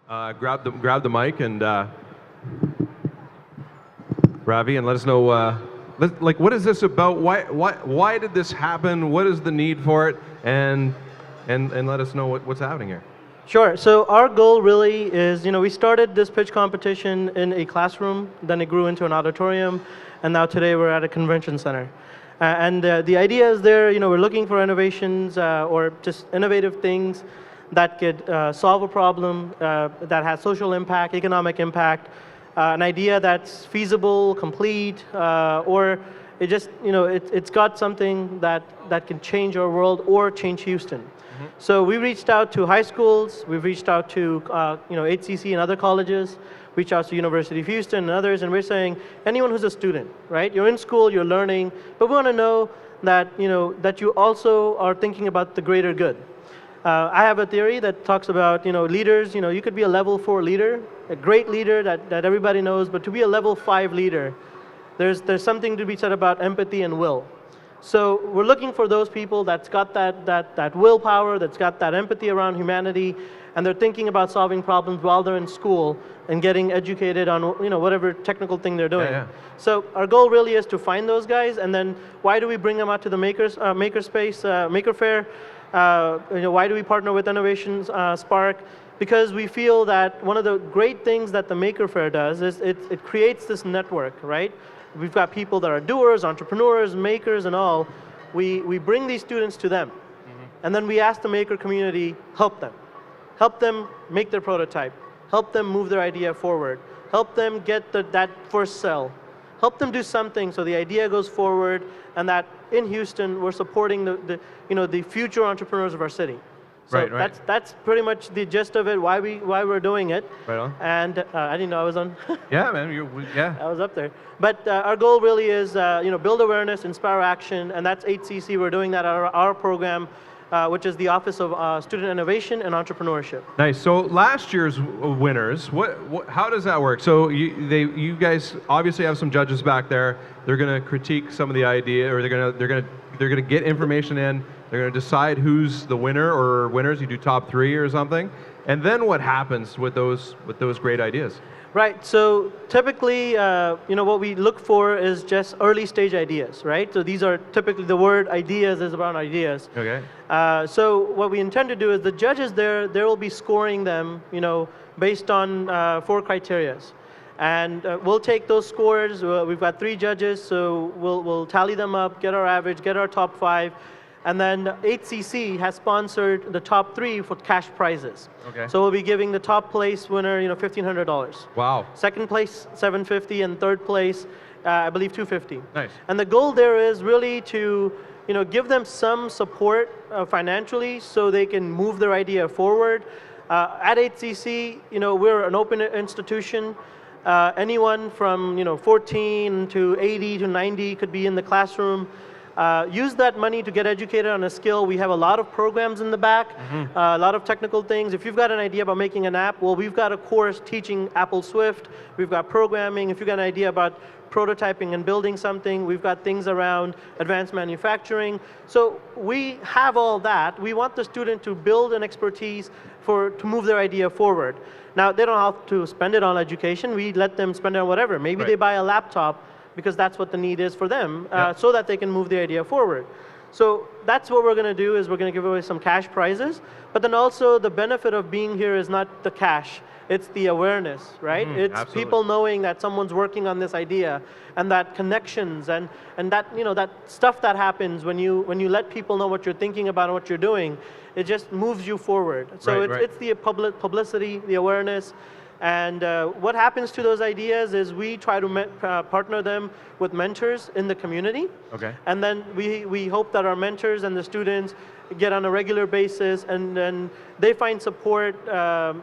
Grab the mic and Ravi, and let us know. What is this about? Why did this happen? What is the need for it? And let us know what's happening here. Sure. So our goal really is, we started this pitch competition in a classroom, then it grew into an auditorium, and now today we're at a convention center. The idea is there, we're looking for innovations or just innovative things that could solve a problem that has social impact, economic impact, an idea that's feasible, complete, or it just, it's got something that can change our world or change Houston. Mm-hmm. So we reached out to high schools, we've reached out to HCC and other colleges, reached out to University of Houston and others, and we're saying anyone who's a student, right? You're in school, you're learning, but we want to know that that you also are thinking about the greater good. I have a theory that talks about leaders. You could be a level 4 leader, a great leader that everybody knows, but to be a level 5 leader, there's something to be said about empathy and will. So we're looking for those people that's got that willpower, that's got that empathy around humanity, and they're thinking about solving problems while they're in school and getting educated on whatever technical thing they're doing. Yeah. So our goal really is to find those guys, and then why do we bring them out to the makerspace, Maker Faire? Why do we partner with Innovations Spark? Because we feel that one of the great things that the Maker Faire does is it creates this network, right? We've got people that are doers, entrepreneurs, makers, and all. We bring these students to them, and then we ask the maker community, help them make their prototype, help them move their idea forward, help them get that first sell, help them do something so the idea goes forward, and that in Houston we're supporting the future entrepreneurs of our city. So right. That's pretty much the gist of it. Why we're doing it. Right on. And I didn't know I was on. Yeah, man. Yeah. I was up there. But our goal really is build awareness, inspire action, and that's HCC. We're doing that at our program, which is the Office of Student Innovation and Entrepreneurship. Nice. So last year's winners, how does that work? So you guys obviously have some judges back there. They're going to critique some of the idea, or they're going to get information in. They're going to decide who's the winner or winners. You do top 3 or something, and then what happens with those great ideas? Right. So typically, what we look for is just early stage ideas, right? So these are typically, the word ideas is about ideas. Okay. So what we intend to do is the judges there will be scoring them, based on 4 criteria. And we'll take those scores. We've got 3 judges, so we'll tally them up, get our average, get our top 5. And then HCC has sponsored the top 3 for cash prizes. Okay. So we'll be giving the top place winner, $1,500. Wow. Second place, $750, and third place, I believe, $250. Nice. And the goal there is really to, give them some support financially so they can move their idea forward. At HCC, we're an open institution. Anyone from 14 to 80 to 90 could be in the classroom. Use that money to get educated on a skill. We have a lot of programs in the back, a lot of technical things. If you've got an idea about making an app, well, we've got a course teaching Apple Swift. We've got programming. If you've got an idea about prototyping and building something, we've got things around advanced manufacturing. So we have all that. We want the student to build an expertise to move their idea forward. Now, they don't have to spend it on education. We let them spend it on whatever. Maybe they buy a laptop because that's what the need is for them, so that they can move the idea forward. So that's what we're going to do, is we're going to give away some cash prizes, but then also the benefit of being here is not the cash, it's the awareness, right? It's absolutely. People knowing that someone's working on this idea, and that connections, and that, that stuff that happens when you let people know what you're thinking about and what you're doing, it just moves you forward. So it's the publicity, the awareness. And what happens to those ideas is we try to partner them with mentors in the community. Okay. And then we hope that our mentors and the students get on a regular basis, and then they find support.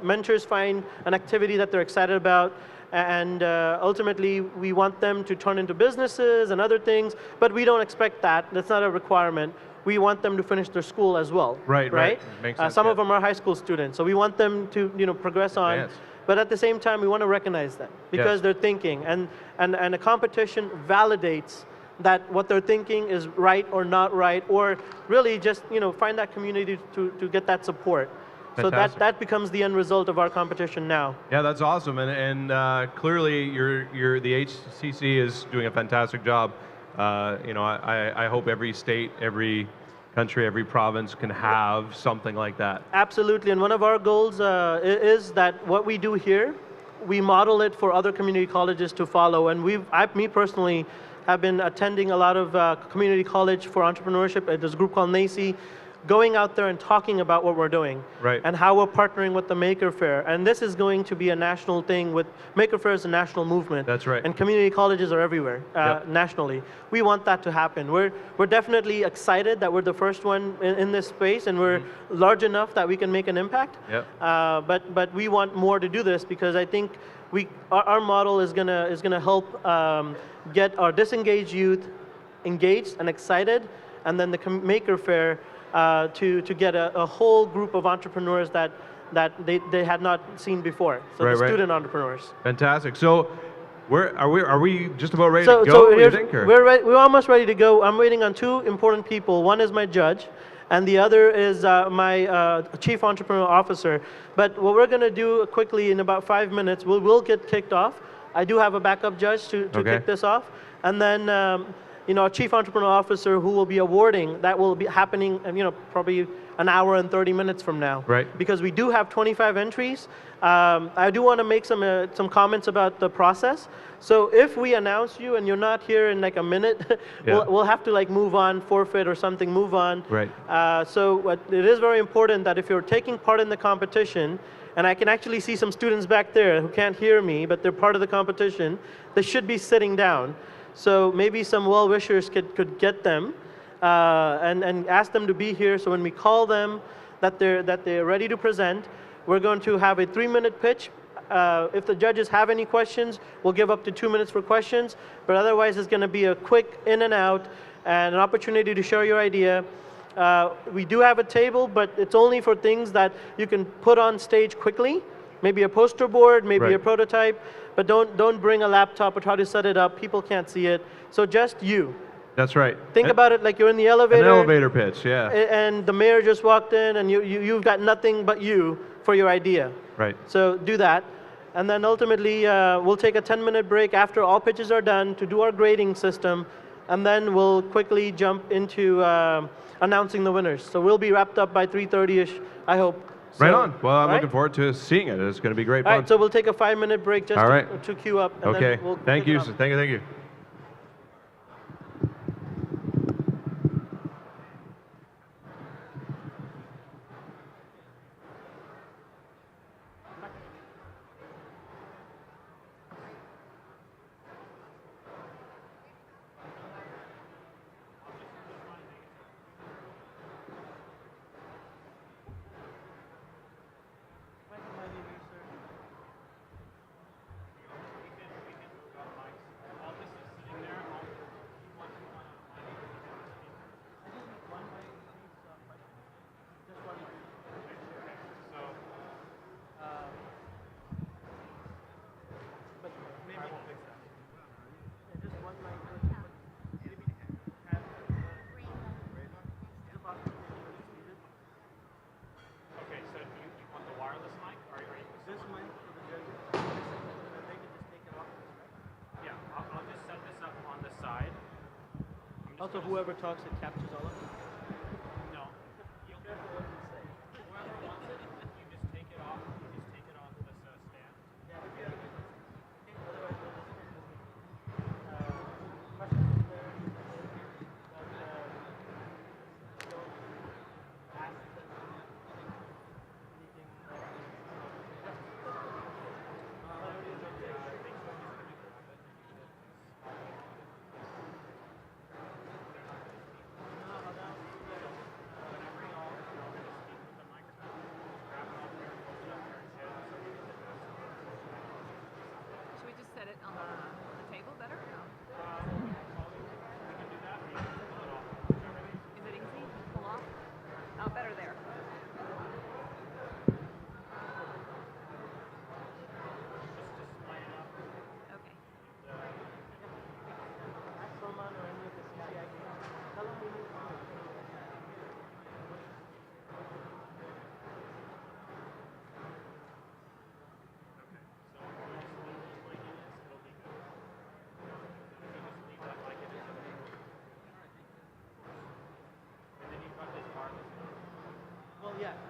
Mentors find an activity that they're excited about, and ultimately we want them to turn into businesses and other things, but we don't expect that. That's not a requirement. We want them to finish their school as well. Right. Makes sense, some of them are high school students, so we want them to progress on. Yes. But at the same time, we want to recognize them because they're thinking, and a competition validates that what they're thinking is right or not right, or really just find that community to get that support. So Fantastic. that becomes the end result of our competition now. Yeah, that's awesome, and clearly the HCC is doing a fantastic job. I hope every state, every country, every province can have something like that. Absolutely, and one of our goals is that what we do here, we model it for other community colleges to follow. And me personally, have been attending a lot of community college for entrepreneurship at this group called NACI, going out there and talking about what we're doing, Right. and how we're partnering with the Maker Faire. And this is going to be a national thing. With Maker Faire is a national movement. That's right. And community colleges are everywhere Yep. nationally. We want that to happen. We're definitely excited that we're the first one in this space, and we're large enough that we can make an impact. Yep. But we want more to do this, because I think our model is gonna help get our disengaged youth engaged and excited, and then the Maker Faire to get a whole group of entrepreneurs that they had not seen before. So Right, the right. student entrepreneurs. Fantastic. So, are we just about ready So to go? What do you here's, think? Or? we're almost ready to go. I'm waiting on two important people. One is my judge, and the other is my chief entrepreneur officer. But what we're going to do quickly in about 5 minutes, we'll get kicked off. I do have a backup judge to Okay. kick this off, and then our chief entrepreneur officer, who will be awarding, that will be happening, probably an hour and 30 minutes from now. Right. Because we do have 25 entries. I do want to make some comments about the process. So if we announce you and you're not here in like a minute, Yeah. we'll have to like move on, forfeit or something, move on. Right. So it is very important that if you're taking part in the competition, and I can actually see some students back there who can't hear me, but they're part of the competition, they should be sitting down. So maybe some well-wishers could get them and ask them to be here, so when we call them that they're ready to present, we're going to have a 3-minute pitch. If the judges have any questions, we'll give up to 2 minutes for questions, but otherwise it's going to be a quick in and out and an opportunity to share your idea. We do have a table, but it's only for things that you can put on stage quickly, maybe a poster board, maybe Right. a prototype, but don't bring a laptop or try to set it up. People can't see it. So just you. That's right. Think about it like you're in the An elevator, elevator pitch. Yeah. and the mayor just walked in, and you've got nothing but you for your idea. Right. So do that. And then ultimately, we'll take a 10-minute break after all pitches are done to do our grading system, and then we'll quickly jump into announcing the winners. So we'll be wrapped up by 3:30ish, I hope. So, Right on. Well, I'm right? looking forward to seeing it. It's going to be great All fun. right, so we'll take a 5-minute break just All right. to queue up. And Okay. Then we'll Thank kick it you. off. Thank you. Thank you. Okay, so you want the wireless mic? Or are you This mic for the judges, and they can just take it off. Yeah, I'll just set this up on the side. I'm just Also, gonna- whoever talks, it captures all of it. No. Whoever wants it, you just take it off. You just take it off this stand.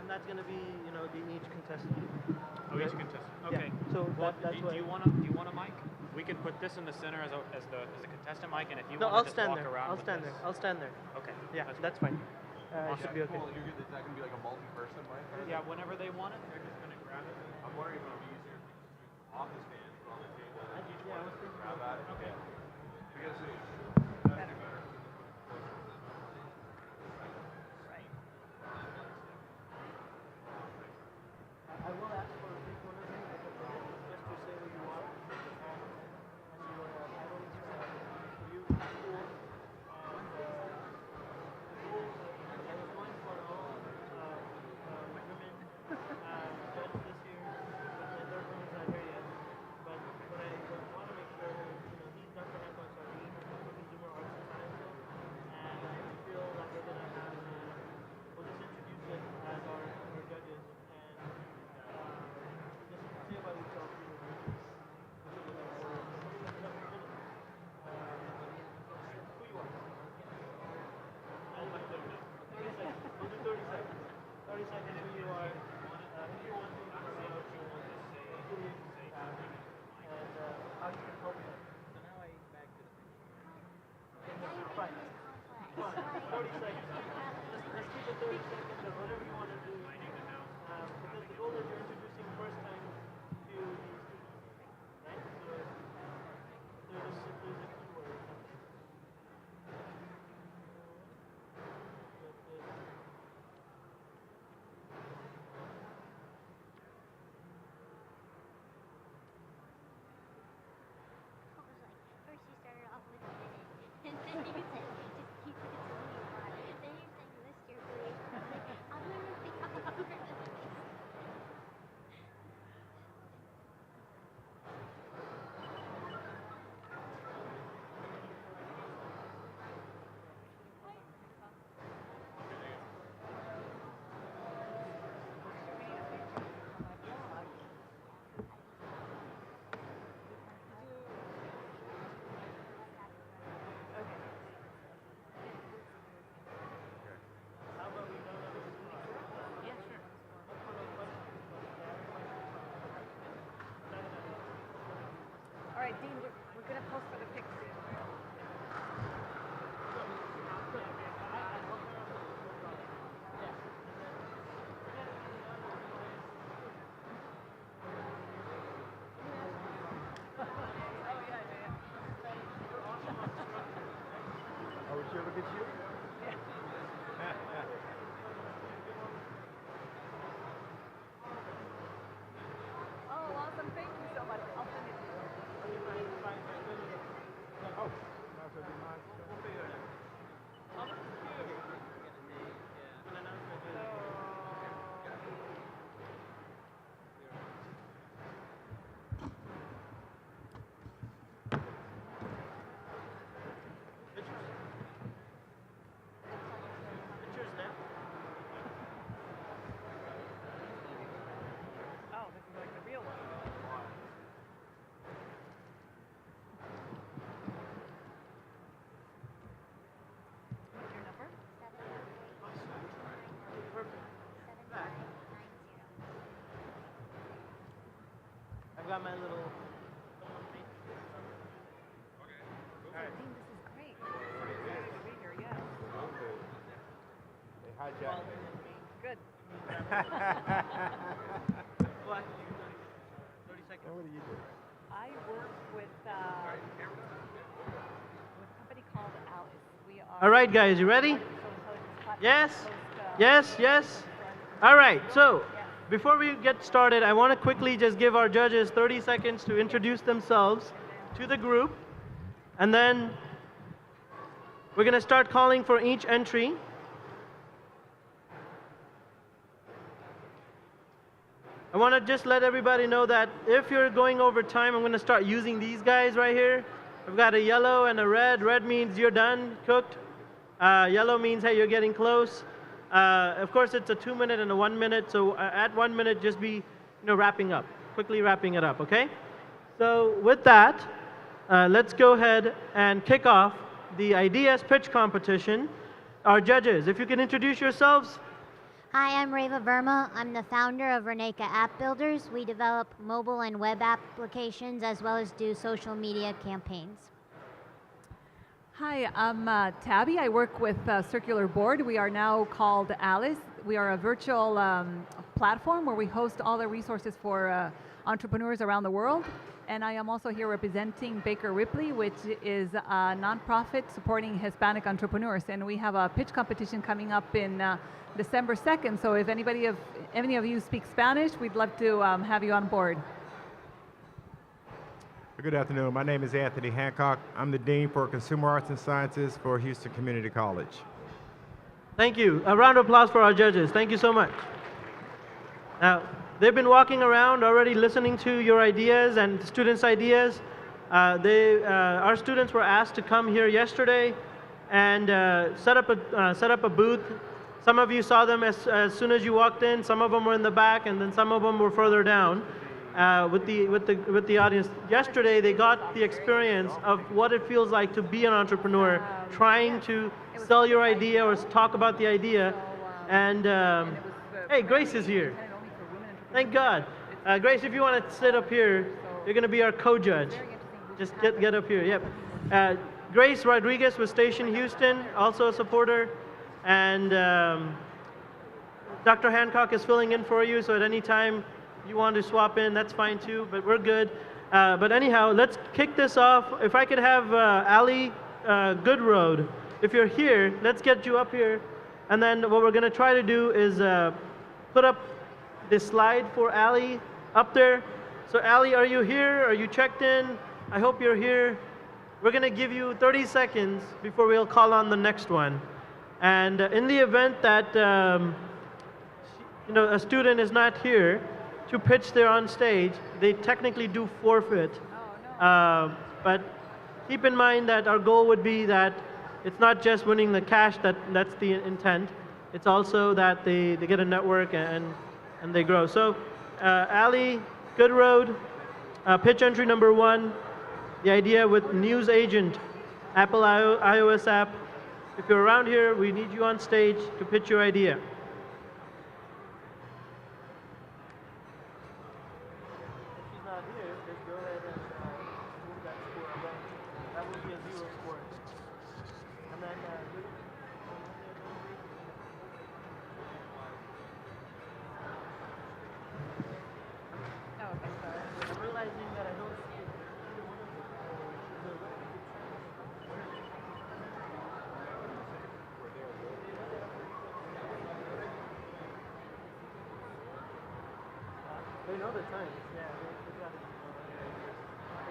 and that's going to be, each contestant. Oh, each contestant. Okay. Yeah. So Well, that's do what. you want a mic? We can put this in the center as the contestant mic, and if you No, want I'll to just stand walk there. around I'll with stand this. there. I'll stand there. Okay. Yeah, That's that's fine. It should be okay. Cool. Is that going to be like a multi-person mic? Yeah, whenever they want it, they're just going to grab it. I'm wondering if it would be easier if we just do off the stand on the table. Yeah, I was thinking Grab at it. Okay. We gotta see. I will ask for each one of you just to say who you are and your titles. You, school, and the rules. I was going for all women judge this year, but my third one is not here yet. But what I want to make sure is, he's Dr. Hancock, so he's consumer arts and sciences, and I feel that we're going to have, we'll just introduce it as our judges. Just say about yourself. Who you are. 30 seconds. We'll do 30 seconds. 30 seconds who you are. Who you want to promote. And how you can help them. So now I back to the picture. Right. 30 seconds. Let's keep it 30 seconds or whatever you want to do. Because the goal is you're introducing first time to the students. Right? So there's a keyword or something. First you started off with and then you said, just keep it to who you are. Then you said list your beliefs. I was like, I'm gonna think about it. How about we know that Yeah, sure. All right, Dean, we're going to post for the pic soon. Oh, would she ever get you? Oh, awesome. Thank you so much. I'll send it to you. Pictures now? Oh, this is like the real one. What's your number? I've got my little. Dean, this is great. Happy to be here, yes. They hijacked me. Good. Well, I can do 30 seconds. What do you do? I work with a company called Alice. We are All right, guys, you ready? artificial intelligence platform Yes? to host, Yes, yes. All right, so before we get started, I want to quickly just give our judges 30 seconds to introduce themselves to the group. And then we're going to start calling for each entry. I want to just let everybody know that if you're going over time, I'm going to start using these guys right here. I've got a yellow and a red. Red means you're done, cooked. Yellow means, hey, you're getting close. Of course, it's a 2 minute and a 1 minute. So at 1 minute, just be, wrapping up, quickly wrapping it up, okay? So with that, let's go ahead and kick off the ideas pitch competition. Our judges, if you can introduce yourselves. Hi, I'm Reva Verma. I'm the founder of Reneka App Builders. We develop mobile and web applications as well as do social media campaigns. Hi, I'm Tabby. I work with Circular Board. We are now called Alice. We are a virtual platform where we host all the resources for entrepreneurs around the world. And I am also here representing Baker Ripley, which is a nonprofit supporting Hispanic entrepreneurs. And we have a pitch competition coming up in December 2nd. So if any of you speak Spanish, we'd love to have you on board. Good afternoon. My name is Anthony Hancock. I'm the Dean for Consumer Arts and Sciences for Houston Community College. Thank you. A round of applause for our judges. Thank you so much. Now, they've been walking around already listening to your ideas and students' ideas. Our students were asked to come here yesterday and set up a booth. Some of you saw them as soon as you walked in. Some of them were in the back, and then some of them were further down. With the audience. Yesterday, they got the experience of what it feels like to be an entrepreneur, trying to sell your idea or talk about the idea. And hey, Grace is here. Thank God. Grace, if you want to sit up here, you're going to be our co-judge. Just get up here. Yep. Grace Rodriguez with Station Houston, also a supporter, and Dr. Hancock is filling in for you. So at any time you want to swap in, that's fine too, but we're good. But anyhow, let's kick this off. If I could have Ali Goodroad, if you're here, let's get you up here. And then what we're going to try to do is put up this slide for Ali up there. So Ali, are you here? Are you checked in? I hope you're here. We're going to give you 30 seconds before we'll call on the next one. And in the event that a student is not here to pitch there on stage, they technically do forfeit. But keep in mind that our goal would be that it's not just winning the cash that's the intent. It's also that they get a network and they grow. So Ali Goodroad, pitch entry number 1, the idea with News Agent, Apple iOS app. If you're around here, we need you on stage to pitch your idea. They know the time. Yeah, they got it.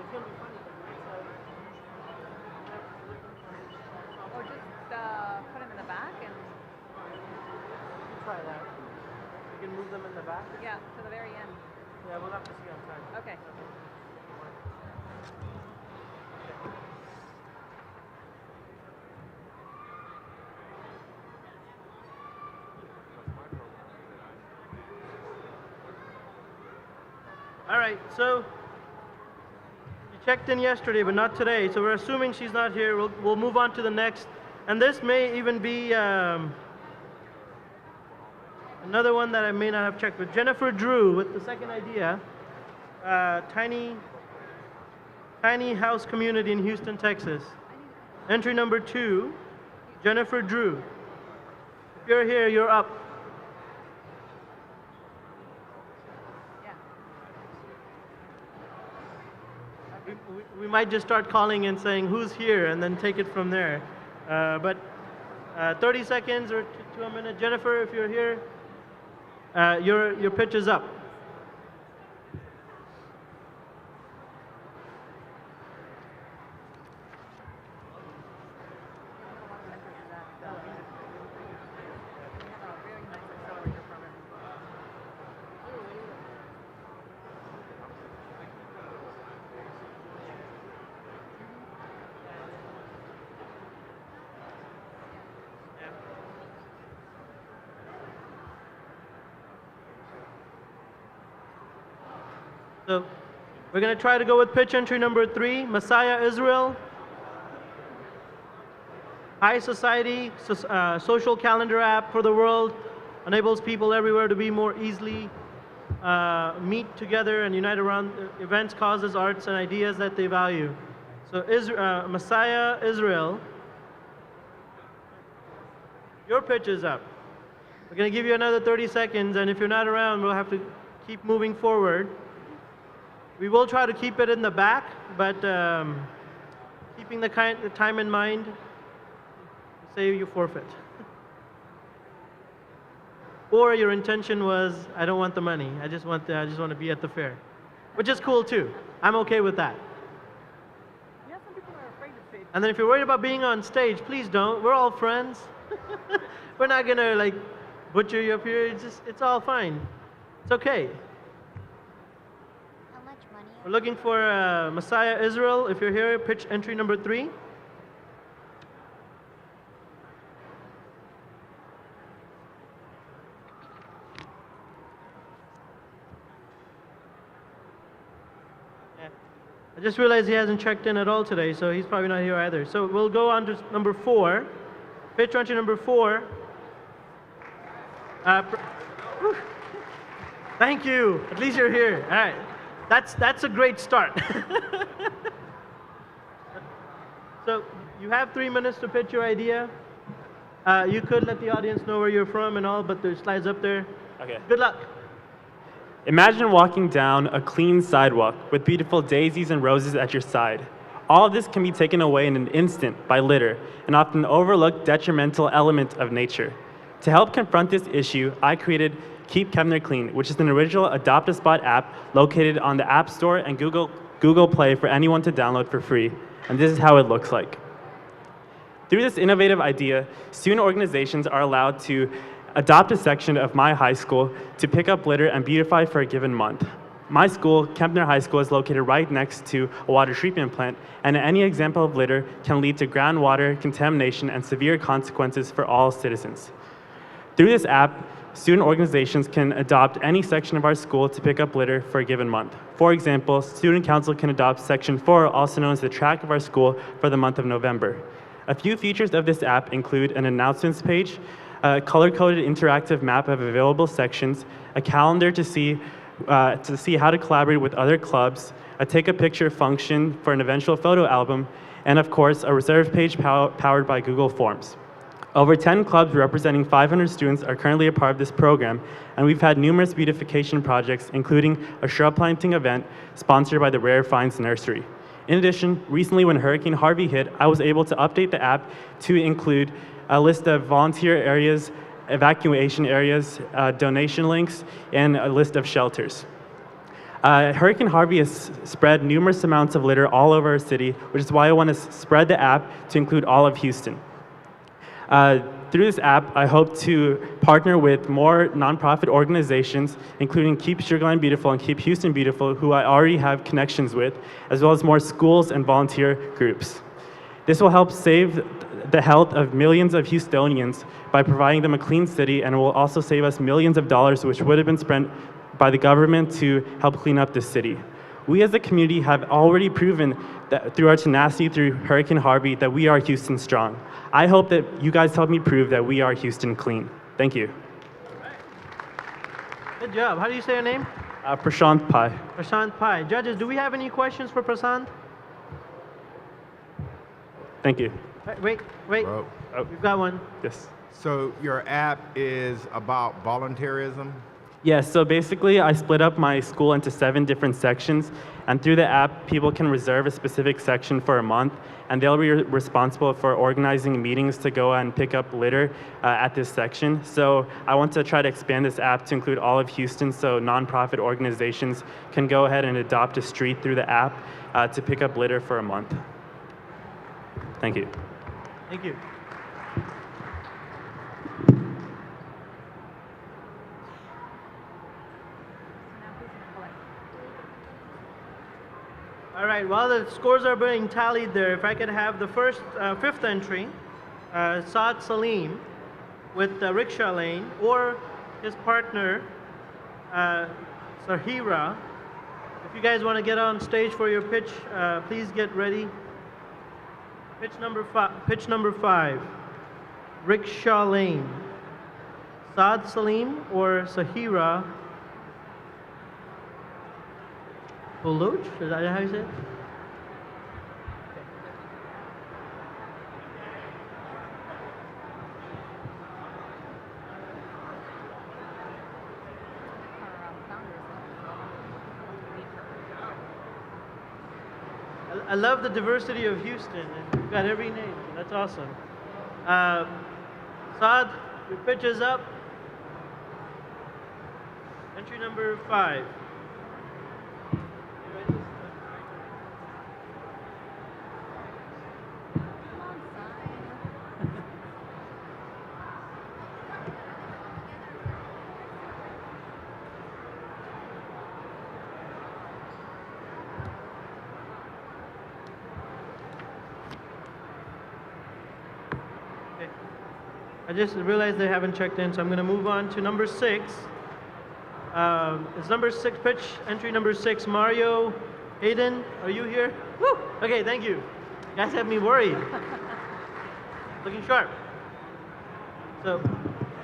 It's going to be funny. Or just put them in the back and... Try that. You can move them in the back. Yeah, to the very end. Yeah, we'll have to see on time. Okay. All right, so you checked in yesterday, but not today. So we're assuming she's not here. We'll move on to the next. And this may even be another one that I may not have checked. But Jennifer Drew with the second idea, tiny house community in Houston, Texas. Entry number 2, Jennifer Drew. If you're here, you're up. We might just start calling and saying who's here and then take it from there. But 30 seconds or to a minute. Jennifer, if you're here, your pitch is up. So we're going to try to go with pitch entry number 3, Messiah Israel. High Society, social calendar app for the world. enables people everywhere to be more easily meet together and unite around events, causes, arts, and ideas that they value. So Messiah Israel, your pitch is up. We're going to give you another 30 seconds, and if you're not around, we'll have to keep moving forward. We will try to keep it in the back, but keeping the time in mind, say you forfeit. Or your intention was, I don't want the money. I just want to be at the fair, which is cool too. I'm okay with that. Yeah, some people are afraid of stage. And then if you're worried about being on stage, please don't. We're all friends. We're not gonna like butcher you up here. It's all fine. It's okay. How much money? We're looking for Messiah Israel. If you're here, pitch entry number 3. I just realized he hasn't checked in at all today, so he's probably not here either. So we'll go on to number 4. Pitch entry number 4. Thank you. At least you're here. All right. That's a great start. So you have 3 minutes to pitch your idea. You could let the audience know where you're from and all, but there's slides up there. Okay. Good luck. Imagine walking down a clean sidewalk with beautiful daisies and roses at your side. All of this can be taken away in an instant by litter, an often overlooked detrimental element of nature. To help confront this issue, I created Keep Kempner Clean, which is an original Adopt-a-Spot app located on the App Store and Google Play for anyone to download for free. And this is how it looks like. Through this innovative idea, student organizations are allowed to adopt a section of my high school to pick up litter and beautify for a given month. My school, Kempner High School, is located right next to a water treatment plant, and any example of litter can lead to groundwater contamination and severe consequences for all citizens. Through this app, student organizations can adopt any section of our school to pick up litter for a given month. For example, Student Council can adopt Section 4, also known as the track of our school, for the month of November. A few features of this app include an announcements page, a color-coded interactive map of available sections, a calendar to see how to collaborate with other clubs, a take-a-picture function for an eventual photo album, and of course, a reserve page powered by Google Forms. Over 10 clubs representing 500 students are currently a part of this program, and we've had numerous beautification projects, including a shrub planting event sponsored by the Rare Finds Nursery. In addition, recently when Hurricane Harvey hit, I was able to update the app to include a list of volunteer areas, evacuation areas, donation links, and a list of shelters. Hurricane Harvey has spread numerous amounts of litter all over our city, which is why I want to spread the app to include all of Houston. Through this app, I hope to partner with more nonprofit organizations, including Keep Sugarland Beautiful and Keep Houston Beautiful, who I already have connections with, as well as more schools and volunteer groups. This will help save the health of millions of Houstonians by providing them a clean city, and it will also save us millions of dollars, which would have been spent by the government to help clean up the city. We as a community have already proven that through our tenacity through Hurricane Harvey that we are Houston strong. I hope that you guys help me prove that we are Houston clean. Thank you. Good job. How do you say your name? Prashant Pai. Prashant Pai. Judges, do we have any questions for Prashant? Thank you. Wait. Well, We've got one. Yes. so your app is about volunteerism? Yes, so basically I split up my school into 7 different sections, and through the app, people can reserve a specific section for a month, and they'll be responsible for organizing meetings to go and pick up litter at this section. So I want to try to expand this app to include all of Houston, so nonprofit organizations can go ahead and adopt a street through the app to pick up litter for a month. Thank you. Thank you. All right, while the scores are being tallied there, if I could have the fifth entry, Saad Salim with the Rickshaw Lane, or his partner, Sahira. If you guys want to get on stage for your pitch, please get ready. Pitch number 5, Rickshaw Lane. Saad Salim or Sahira Buluch? Is that how you say it? I love the diversity of Houston, and you've got every name. That's awesome. Saad, your pitch is up. Entry number 5. I just realized they haven't checked in, so I'm going to move on to number 6. It's number 6 pitch, entry number 6, Mario Hayden. Are you here? Woo! Okay, thank you. You guys have me worried. Looking sharp. So,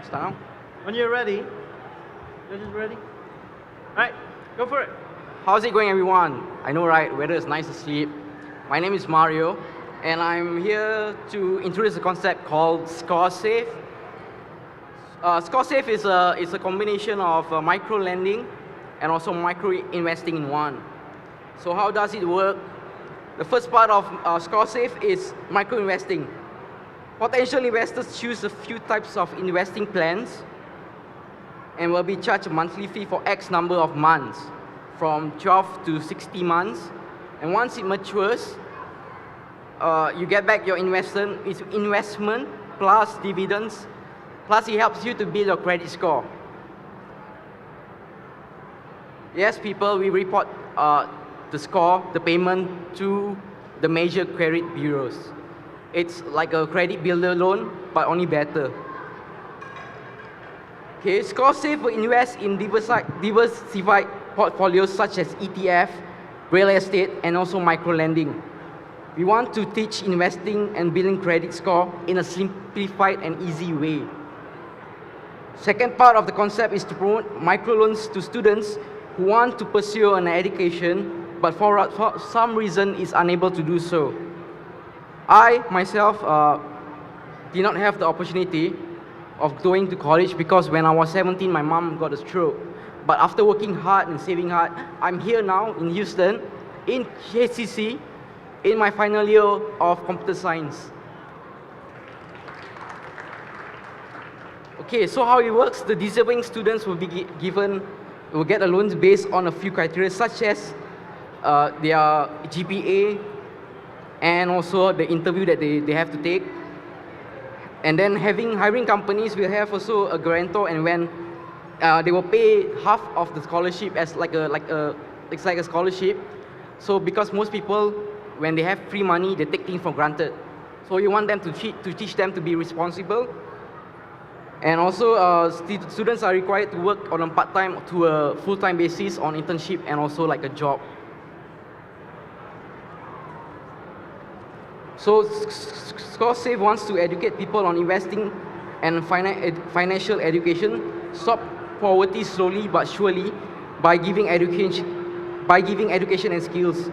Start. when you're ready, judges ready? All right, go for it. How's it going, everyone? I know, right? Weather is nice to sleep. My name is Mario, and I'm here to introduce a concept called ScoreSafe. ScoreSafe is a combination of micro lending and also micro investing in one. So how does it work? The first part of ScoreSafe is micro investing. Potential investors choose a few types of investing plans and will be charged a monthly fee for X number of months, from 12 to 60 months. And once it matures, you get back your investment plus dividends, plus it helps you to build your credit score. Yes, people, we report the score, the payment to the major credit bureaus. It's like a credit builder loan, but only better. Okay, ScoreSafe will invest in diversified portfolios such as ETF, real estate, and also micro lending. We want to teach investing and building credit score in a simplified and easy way. Second part of the concept is to promote microloans to students who want to pursue an education, but for some reason is unable to do so. I myself did not have the opportunity of going to college because when I was 17, my mom got a stroke. But after working hard and saving hard, I'm here now in Houston, in HCC, in my final year of computer science. Okay, so how it works, the deserving students will be will get a loan based on a few criteria such as their GPA and also the interview that they have to take. And then hiring companies will have also a guarantor, and when they will pay half of the scholarship as it's like a scholarship. So because most people, when they have free money, they take things for granted. So you want them to teach them to be responsible. And also, students are required to work on a part-time to a full-time basis on internship and also like a job. So ScoreSafe wants to educate people on investing and financial education, stop poverty slowly but surely by giving education and skills.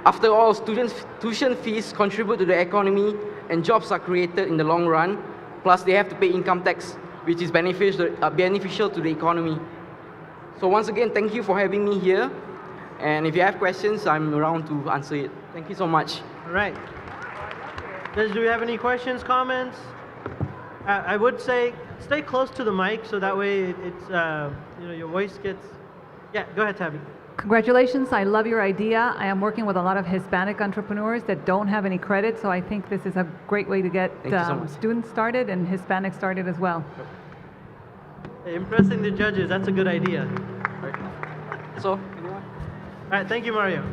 After all, students' tuition fees contribute to the economy and jobs are created in the long run. Plus, they have to pay income tax, which is beneficial to the economy. So once again, thank you for having me here. And if you have questions, I'm around to answer it. Thank you so much. All right. Do we have any questions, comments? I would say stay close to the mic so that way it's your voice gets. Yeah, go ahead, Tabby. Congratulations, I love your idea. I am working with a lot of Hispanic entrepreneurs that don't have any credit, so I think this is a great way to get students started and Hispanics started as well. Hey, impressing the judges, that's a good idea. So, all right, thank you, Mario.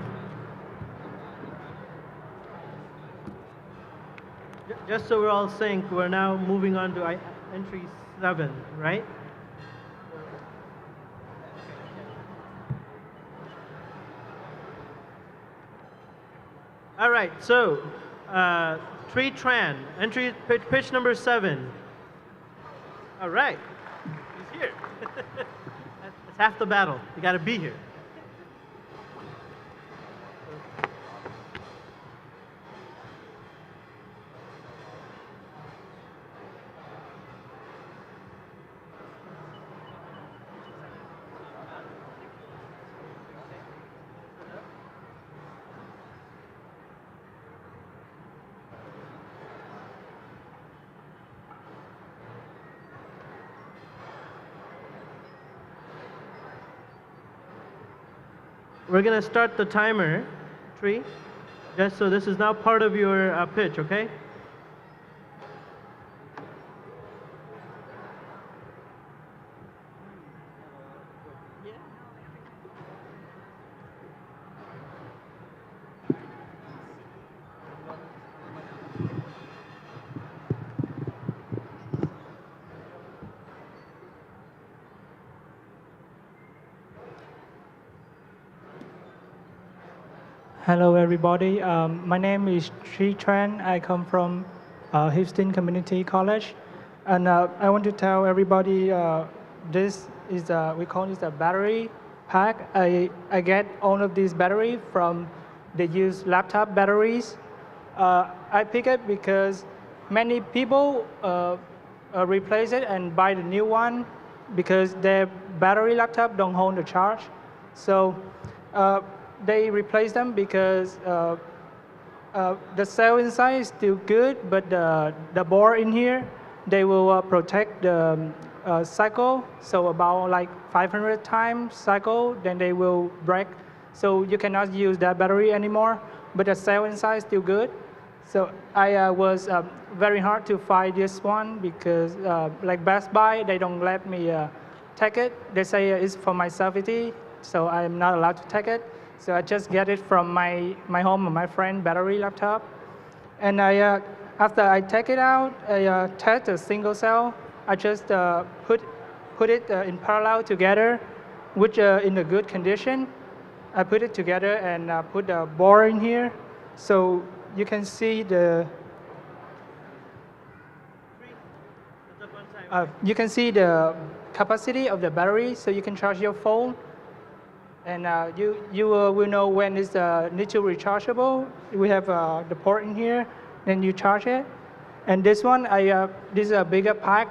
Just so we're all synced, we're now moving on to entry 7, right? All right, so Tree Tran, entry pitch number 7. All right. here. That's half the battle. You got to be here. We're going to start the timer, Tree. Just so this is now part of your pitch, okay? Hello, everybody. My name is Tri Tran. I come from Houton Community College. And I want to tell everybody this is, we call this a battery pack. I get all of these battery from the used laptop batteries. I pick it because many people replace it and buy the new one because their battery laptop don't hold the charge. So they replace them because the cell inside is still good, but the board in here, they will protect the cycle. So about like 500 times cycle, then they will break. So you cannot use that battery anymore, but the cell inside is still good. So I was very hard to find this one because like Best Buy, they don't let me take it. They say it's for my safety, so I'm not allowed to take it. So I just get it from my home, my friend battery laptop. And after I take it out, I test a single cell. I just put it in parallel together, which in a good condition. I put it together and put the board in here. So you can see the capacity of the battery, so you can charge your phone. And you will know when it's need to rechargeable. We have the port in here, then you charge it. And this one, this is a bigger pack.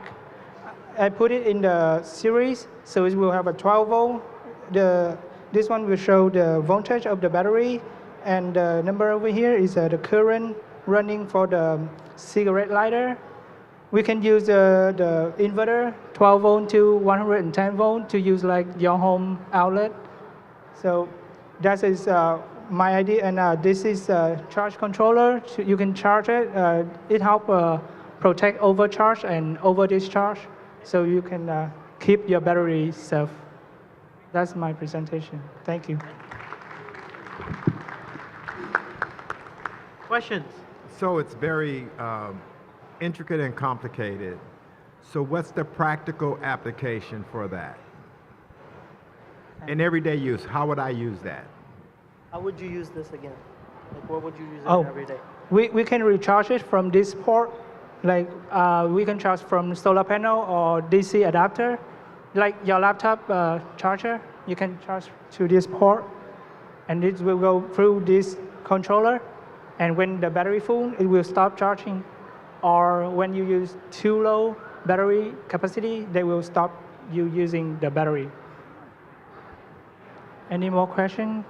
I put it in the series, so it will have a 12 volt. This one will show the voltage of the battery, and the number over here is the current running for the cigarette lighter. We can use the inverter, 12 volt to 110 volt, to use like your home outlet. So that is my idea, and this is a charge controller. You can charge it. It helps protect overcharge and over discharge, so you can keep your battery safe. That's my presentation. Thank you. Questions? So it's very intricate and complicated. So what's the practical application for that? In everyday use, how would I use that? How would you use this again? Like, what would you use it every day? We can recharge it from this port. Like we can charge from solar panel or DC adapter. Like your laptop charger, you can charge to this port, and it will go through this controller. And when the battery full, it will stop charging. Or when you use too low battery capacity, they will stop you using the battery. Any more questions?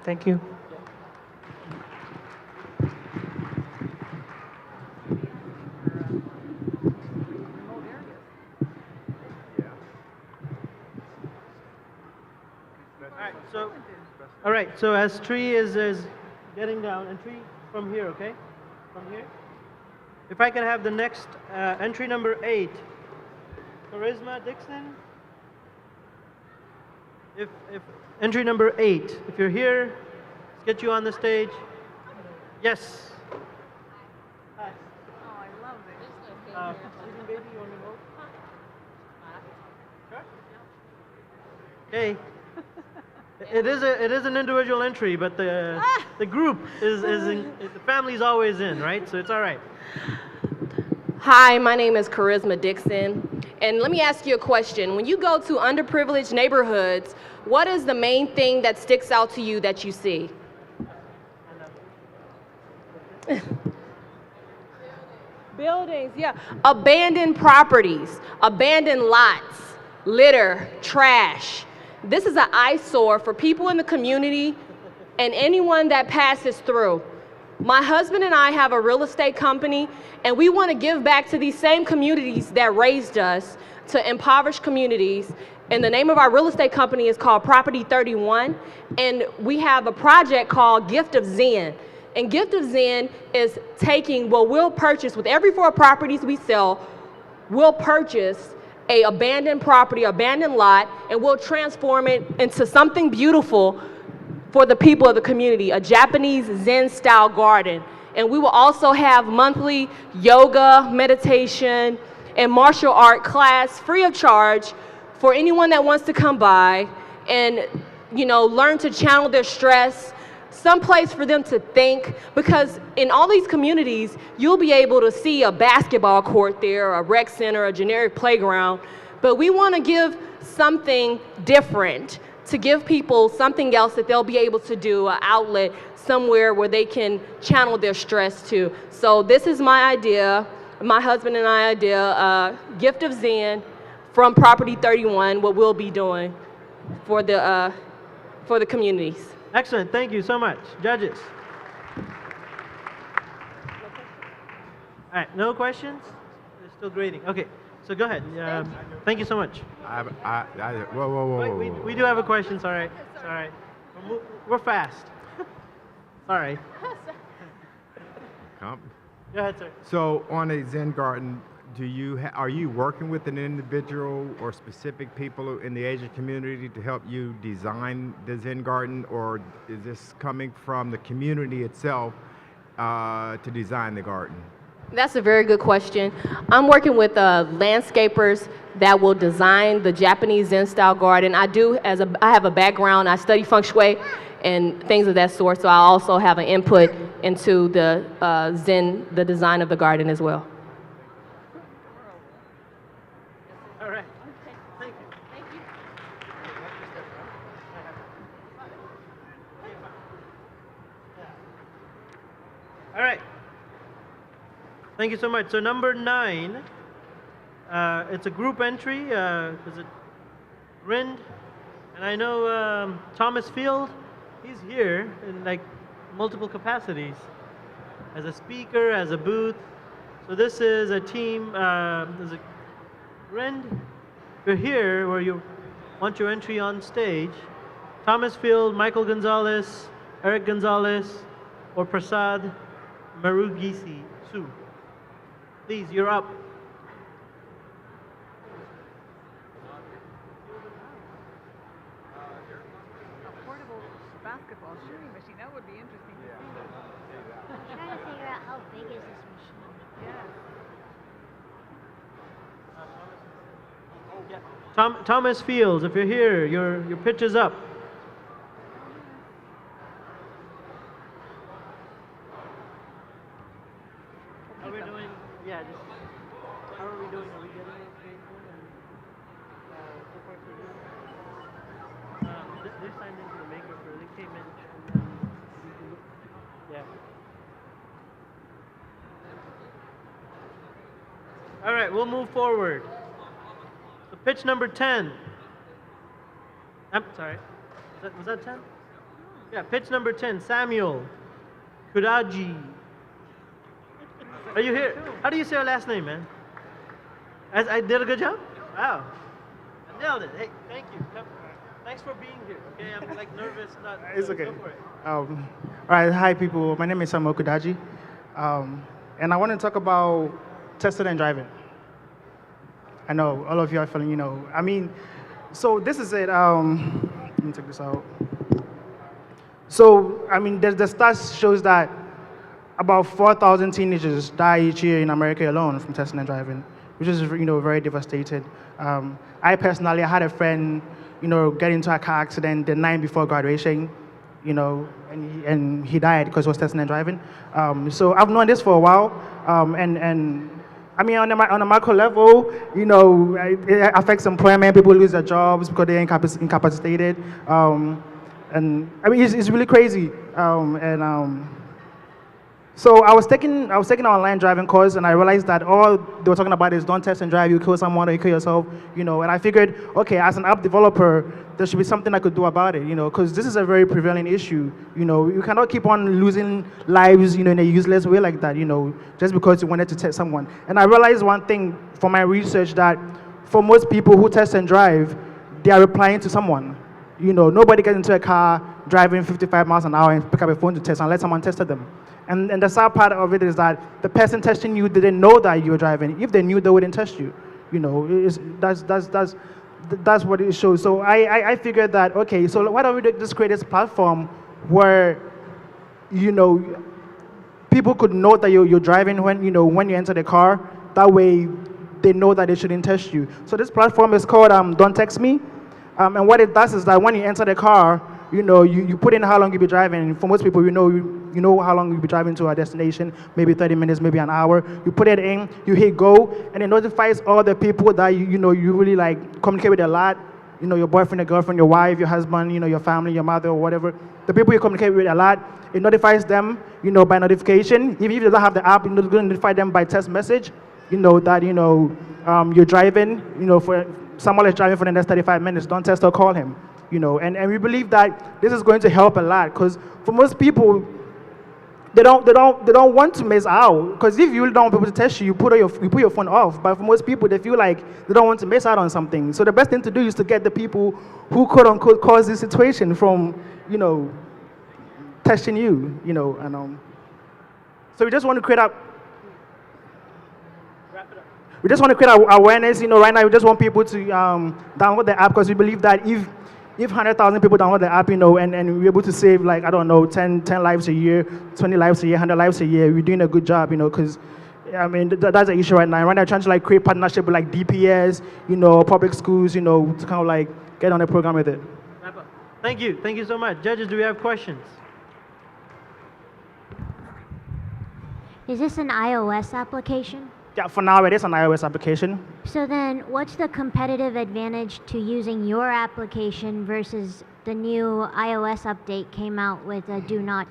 Thank you. All right, so as Tree is getting down, and Tree from here, okay? From here. If I can have the next entry number 8. Charisma Dixon. If entry number 8, if you're here, let's get you on the stage. Yes. Hi. Oh, I love it. Sleeping baby, you want to go? Sure. Okay. It is an individual entry, but the group is in, the family's always in, right? So it's all right. Hi, my name is Charisma Dixon, and let me ask you a question. When you go to underprivileged neighborhoods, what is the main thing that sticks out to you that you see? Buildings, yeah. Abandoned properties, abandoned lots, litter, trash. This is an eyesore for people in the community and anyone that passes through. My husband and I have a real estate company, and we want to give back to these same communities that raised us, to impoverished communities. And the name of our real estate company is called Property 31, and we have a project called Gift of Zen. And Gift of Zen is taking what we'll purchase with every 4 properties we sell, we'll purchase a abandoned property, abandoned lot, and we'll transform it into something beautiful for the people of the community, a Japanese Zen-style garden. And we will also have monthly yoga, meditation, and martial art class free of charge for anyone that wants to come by and, learn to channel their stress, some place for them to think, because in all these communities, you'll be able to see a basketball court there, a rec center, a generic playground, but we want to give something different, to give people something else that they'll be able to do, an outlet, somewhere where they can channel their stress to. So this is my idea, my husband and I idea, Gift of Zen from Property 31, what we'll be doing for the communities. Excellent. Thank you so much. Judges. All right. No questions? They're still grading. Okay. So go ahead. Thank you so much. Whoa. Wait, we do have a question. It's all right. It's all right. We're fast. Sorry. Come. Go ahead, sir. So on a Zen garden, are you working with an individual or specific people in the Asian community to help you design the Zen garden, or is this coming from the community itself to design the garden? That's a very good question. I'm working with landscapers that will design the Japanese Zen-style garden. I have a background. I study feng shui and things of that sort, so I also have an input into the the design of the garden as well. All right. Thank you. Thank you. All right. Thank you so much. So number 9, it's a group entry. Is it Rind? And I know Thomas Field, he's here in like multiple capacities, as a speaker, as a booth. So this is a team, there's a Rind, if you're here where you want your entry on stage, Thomas Field, Michael Gonzalez, Eric Gonzalez, or Prasad Marugisi Su. Please, you're up. A portable basketball shooting machine, that would be interesting to see. I'm trying to figure out how big is this machine. Yeah. Thomas Fields, if you're here, your pitch is up. How are we doing? Yeah, just how are we doing? Are we getting it engagement and so far so good? They signed into the maker for they came in. Yeah. All right, we'll move forward. So pitch number 10. I'm sorry. Was that 10? Yeah, pitch number 10. Samuel Kuraji. Are you here? How do you say your last name, man? I did a good job? Wow. I nailed it. Hey, thank you. Thanks for being here. Okay, I'm like nervous. It's okay. Go for it. All right, hi people. My name is Samuel Kudaji, and I want to talk about testing and driving. I know all of you are feeling, I mean, so this is it. Let me take this out. So, I mean, the stats shows that about 4,000 teenagers die each year in America alone from testing and driving, which is, very devastating. I personally had a friend, get into a car accident the night before graduation, and he died because he was testing and driving. So I've known this for a while, and I mean, on a macro level, it affects employment. People lose their jobs because they're incapacitated. And I mean, it's really crazy. So I was taking an online driving course, and I realized that all they were talking about is don't test and drive, you kill someone or you kill yourself, And I figured, okay, as an app developer, there should be something I could do about it, because this is a very prevalent issue. You cannot keep on losing lives, in a useless way like that, just because you wanted to test someone. And I realized one thing from my research, that for most people who test and drive, they are replying to someone. Nobody gets into a car driving 55 miles an hour and pick up a phone to test unless someone tested them. And the sad part of it is that the person testing you didn't know that you were driving. If they knew, they wouldn't test you. That's what it shows. So I figured that, okay, so why don't we just create this platform where, people could know that you're driving when you enter the car. That way, they know that they shouldn't test you. So this platform is called Don't Text Me. And what it does is that when you enter the car, you put in how long you'll be driving. For most people, you know how long you'll be driving to a destination, maybe 30 minutes, maybe an hour. You put it in, you hit go, and it notifies all the people that you really like communicate with a lot. Your boyfriend, your girlfriend, your wife, your husband, your family, your mother, or whatever. The people you communicate with a lot, it notifies them, by notification. Even if you don't have the app, it's going to notify them by text message. That you're driving. For someone is driving for the next 35 minutes, don't text or call him. And we believe that this is going to help a lot, because for most people, they don't want to miss out. Because if you don't want people to test you, you put your phone off. But for most people, they feel like they don't want to miss out on something. So the best thing to do is to get the people who quote unquote cause this situation from testing you. So we just want to create awareness. Right now we just want people to download the app, because we believe that if 100,000 people download the app, and we're able to save, like, I don't know, 10 lives a year, 20 lives a year, 100 lives a year, we're doing a good job, because, I mean, that's the issue right now. Right now, we're trying to, like, create partnership with, like, DPS, public schools, to kind of, like, get on the program with it. Thank you. Thank you so much. Judges, do we have questions? Is this an iOS application? Yeah, for now it is an iOS application. So then what's the competitive advantage to using your application versus the new iOS update came out with a do not?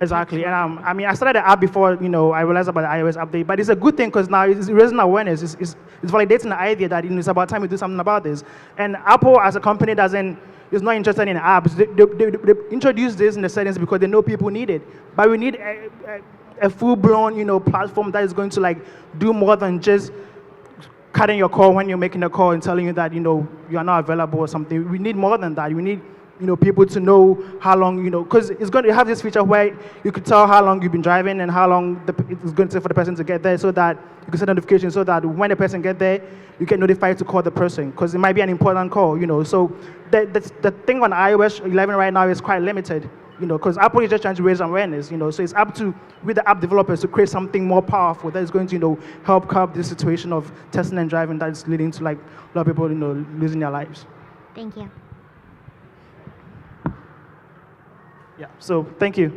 Exactly. And I mean, I started the app before, I realized about the iOS update, but it's a good thing, because now it's raising awareness. It's validating the idea that it's about time we do something about this. And Apple as a company is not interested in apps. They introduced this in the settings because they know people need it. But we need a full-blown, platform that is going to, like, do more than just cutting your call when you're making a call and telling you that, you are not available or something. We need more than that. We need, people to know how long, because it's going to have this feature where you could tell how long you've been driving and how long it's going to take for the person to get there, so that you can set notifications so that when the person gets there, you get notified to call the person, because it might be an important call, So the thing on iOS 11 right now is quite limited. Because Apple is just trying to raise awareness, So it's up to, with the app developers, to create something more powerful that is going to, help curb this situation of testing and driving that is leading to, like, a lot of people, losing their lives. Thank you. Yeah. So thank you.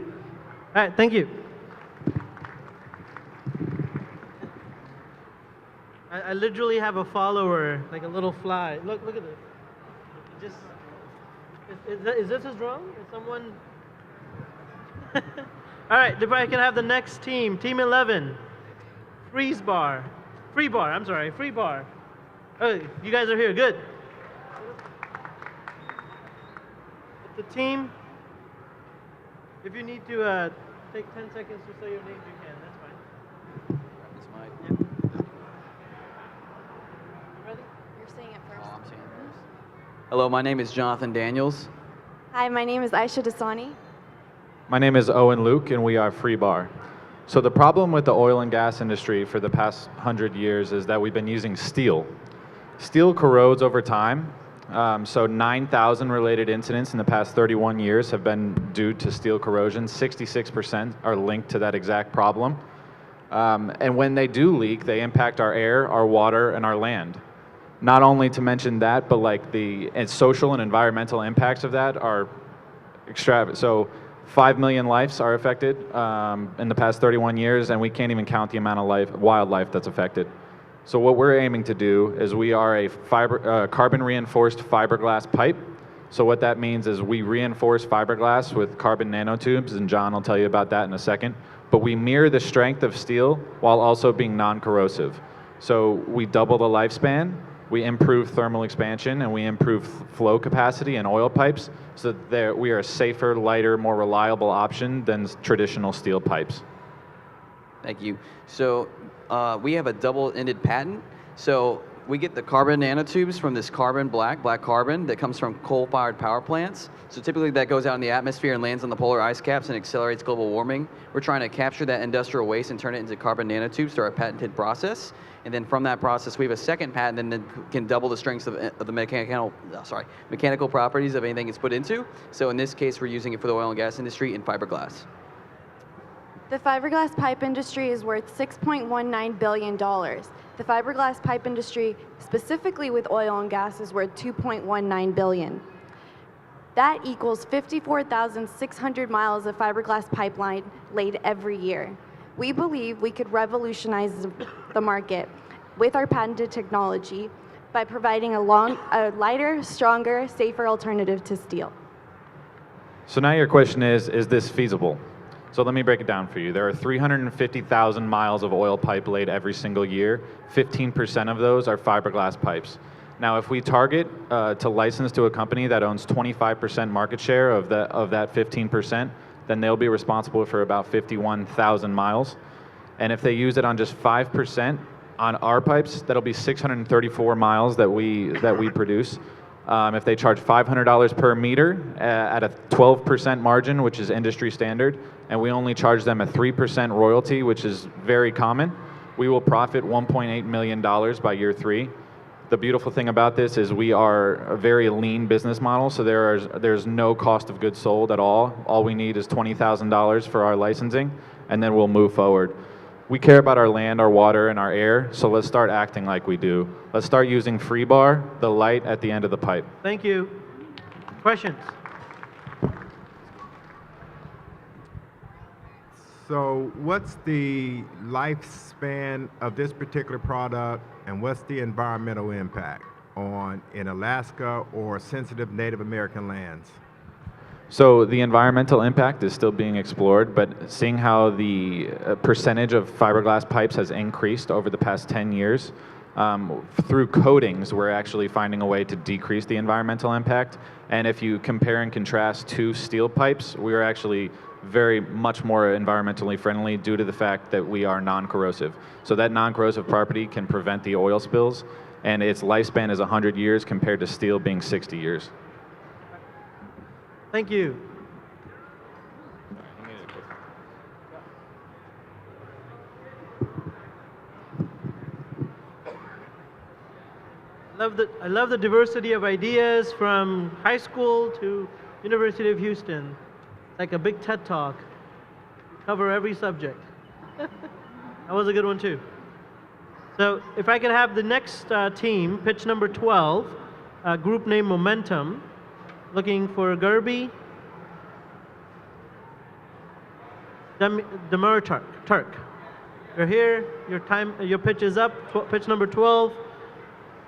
All right. Thank you. I literally have a follower, like a little fly. Look at this. Is this his drone? Is someone? All right, if I can have the next team, Team 11, Free bar. Oh, you guys are here, good. The team, if you need to take 10 seconds to say your names, you can, that's fine. Yeah. You ready? You're saying it first. Oh, I'm saying it first. Hello, my name is Jonathan Daniels. Hi, my name is Aisha Dasani. My name is Owen Luke, and we are Free Bar. So the problem with the oil and gas industry for the past 100 years is that we've been using steel. Steel corrodes over time. So 9,000 related incidents in the past 31 years have been due to steel corrosion. 66% are linked to that exact problem. And when they do leak, they impact our air, our water, and our land. Not only to mention that, but like the social and environmental impacts of that are extravagant. So 5 million lives are affected in the past 31 years, and we can't even count the amount of wildlife that's affected. So what we're aiming to do is we are a carbon reinforced fiberglass pipe. So what that means is we reinforce fiberglass with carbon nanotubes, and John will tell you about that in a second. But we mirror the strength of steel while also being non-corrosive. So we double the lifespan, we improve thermal expansion, and we improve flow capacity in oil pipes, so that we are a safer, lighter, more reliable option than traditional steel pipes. Thank you. So we have a double-ended patent. So we get the carbon nanotubes from this black carbon that comes from coal-fired power plants. So typically that goes out in the atmosphere and lands on the polar ice caps and accelerates global warming. We're trying to capture that industrial waste and turn it into carbon nanotubes through our patented process. And then from that process, we have a second patent that can double the strengths of the mechanical properties of anything it's put into. So in this case, we're using it for the oil and gas industry in fiberglass. The fiberglass pipe industry is worth $6.19 billion. The fiberglass pipe industry, specifically with oil and gas, is worth $2.19 billion. That equals 54,600 miles of fiberglass pipeline laid every year. We believe we could revolutionize the market with our patented technology by providing a lighter, stronger, safer alternative to steel. So now your question is this feasible? So let me break it down for you. There are 350,000 miles of oil pipe laid every single year. 15% of those are fiberglass pipes. Now, if we target to license to a company that owns 25% market share of that 15%, then they'll be responsible for about 51,000 miles. And if they use it on just 5% on our pipes, that'll be 634 miles that we produce. If they charge $500 per meter at a 12% margin, which is industry standard, and we only charge them a 3% royalty, which is very common, we will profit $1.8 million by year 3. The beautiful thing about this is we are a very lean business model, so there's no cost of goods sold at all. All we need is $20,000 for our licensing, and then we'll move forward. We care about our land, our water, and our air, so let's start acting like we do. Let's start using FreeBar, the light at the end of the pipe. Thank you. Questions? So what's the lifespan of this particular product, and what's the environmental impact in Alaska or sensitive Native American lands? So the environmental impact is still being explored, but seeing how the percentage of fiberglass pipes has increased over the past 10 years, through coatings, we're actually finding a way to decrease the environmental impact. And if you compare and contrast two steel pipes, we are actually very much more environmentally friendly due to the fact that we are non-corrosive. So that non-corrosive property can prevent the oil spills, and its lifespan is 100 years compared to steel being 60 years. Thank you. I love the diversity of ideas from high school to University of Houston. Like a big TED Talk. Cover every subject. That was a good one too. So if I could have the next team, pitch number 12, group name Momentum, looking for Gerby, Demar Turk. You're here, your pitch is up, pitch number 12,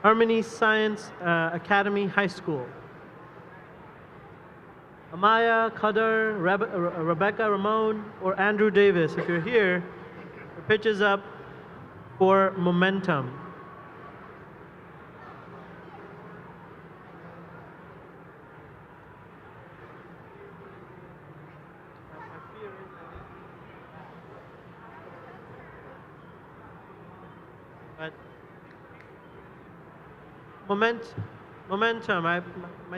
Harmony Science Academy High School. Amaya, Qadar, Rebecca, Ramon, or Andrew Davis, if you're here, your pitch is up for Momentum. Momentum. My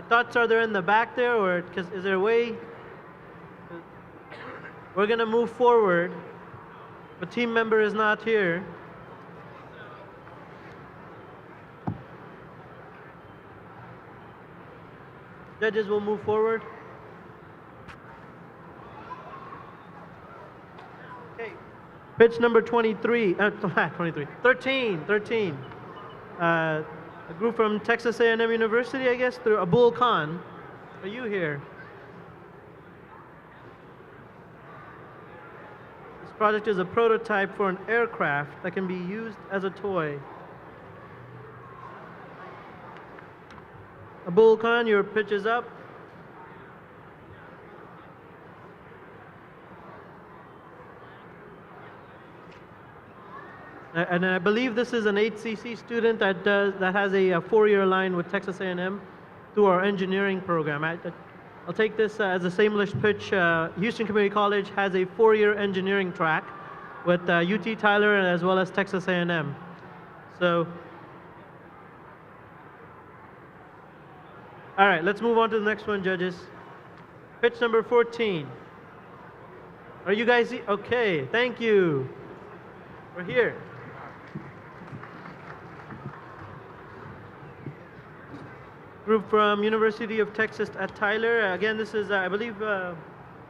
thoughts are they're in the back there, or is there a way? We're gonna move forward. A team member is not here. Judges will move forward. Okay. Pitch number 23. 13. A group from Texas A&M University, I guess, through Abul Khan. Are you here? This project is a prototype for an aircraft that can be used as a toy. Abul Khan, your pitch is up. And I believe this is an HCC student that has a 4-year line with Texas A&M through our engineering program. I'll take this as a shameless pitch. Houston Community College has a 4-year engineering track with UT Tyler as well as Texas A&M. So, all right, let's move on to the next one, judges. Pitch number 14. Are you guys, okay, thank you. We're here. Group from University of Texas at Tyler. Again, this is, I believe,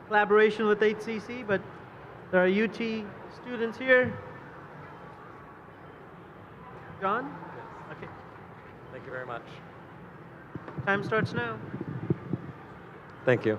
collaboration with HCC, but there are UT students here. John? Okay. Thank you very much. Time starts now. Thank you.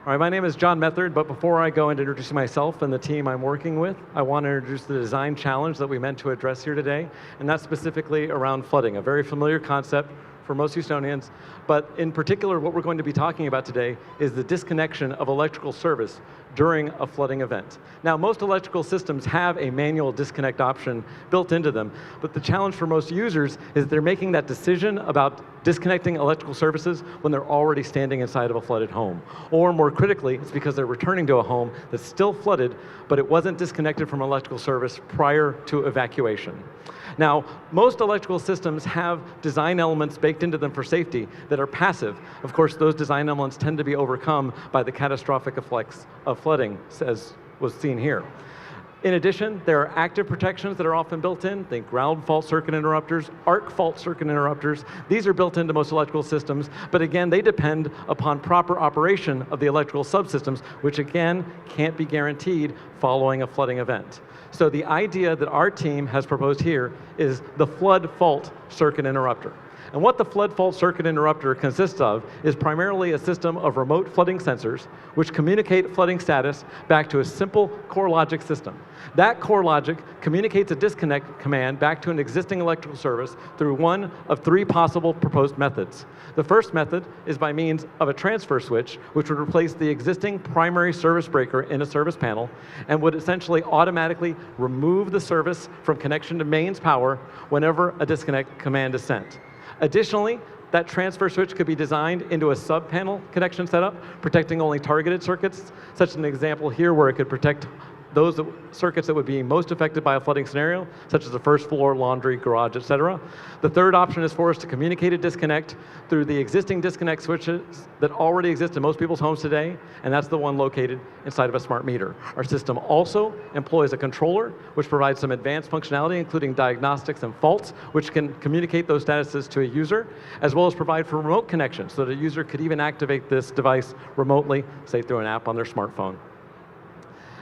All right, my name is John Method, but before I go into introducing myself and the team I'm working with, I want to introduce the design challenge that we meant to address here today, and that's specifically around flooding, a very familiar concept for most Houstonians, but in particular what we're going to be talking about today is the disconnection of electrical service during a flooding event. Now, most electrical systems have a manual disconnect option built into them, but the challenge for most users is they're making that decision about disconnecting electrical services when they're already standing inside of a flooded home. Or more critically, it's because they're returning to a home that's still flooded, but it wasn't disconnected from electrical service prior to evacuation. Now, most electrical systems have design elements baked into them for safety that are passive. Of course, those design elements tend to be overcome by the catastrophic effects of flooding, as was seen here. In addition, there are active protections that are often built in. Think ground fault circuit interrupters, arc fault circuit interrupters. These are built into most electrical systems, but again, they depend upon proper operation of the electrical subsystems, which again, can't be guaranteed following a flooding event. So the idea that our team has proposed here is the flood fault circuit interrupter. And what the flood fault circuit interrupter consists of is primarily a system of remote flooding sensors which communicate flooding status back to a simple core logic system. That core logic communicates a disconnect command back to an existing electrical service through one of 3 possible proposed methods. The first method is by means of a transfer switch, which would replace the existing primary service breaker in a service panel and would essentially automatically remove the service from connection to mains power whenever a disconnect command is sent. Additionally, that transfer switch could be designed into a sub-panel connection setup, protecting only targeted circuits, such as an example here where it could protect those circuits that would be most affected by a flooding scenario, such as the first floor, laundry, garage, etc. The third option is for us to communicate a disconnect through the existing disconnect switches that already exist in most people's homes today, and that's the one located inside of a smart meter. Our system also employs a controller, which provides some advanced functionality, including diagnostics and faults, which can communicate those statuses to a user, as well as provide for remote connection, so that a user could even activate this device remotely, say through an app on their smartphone.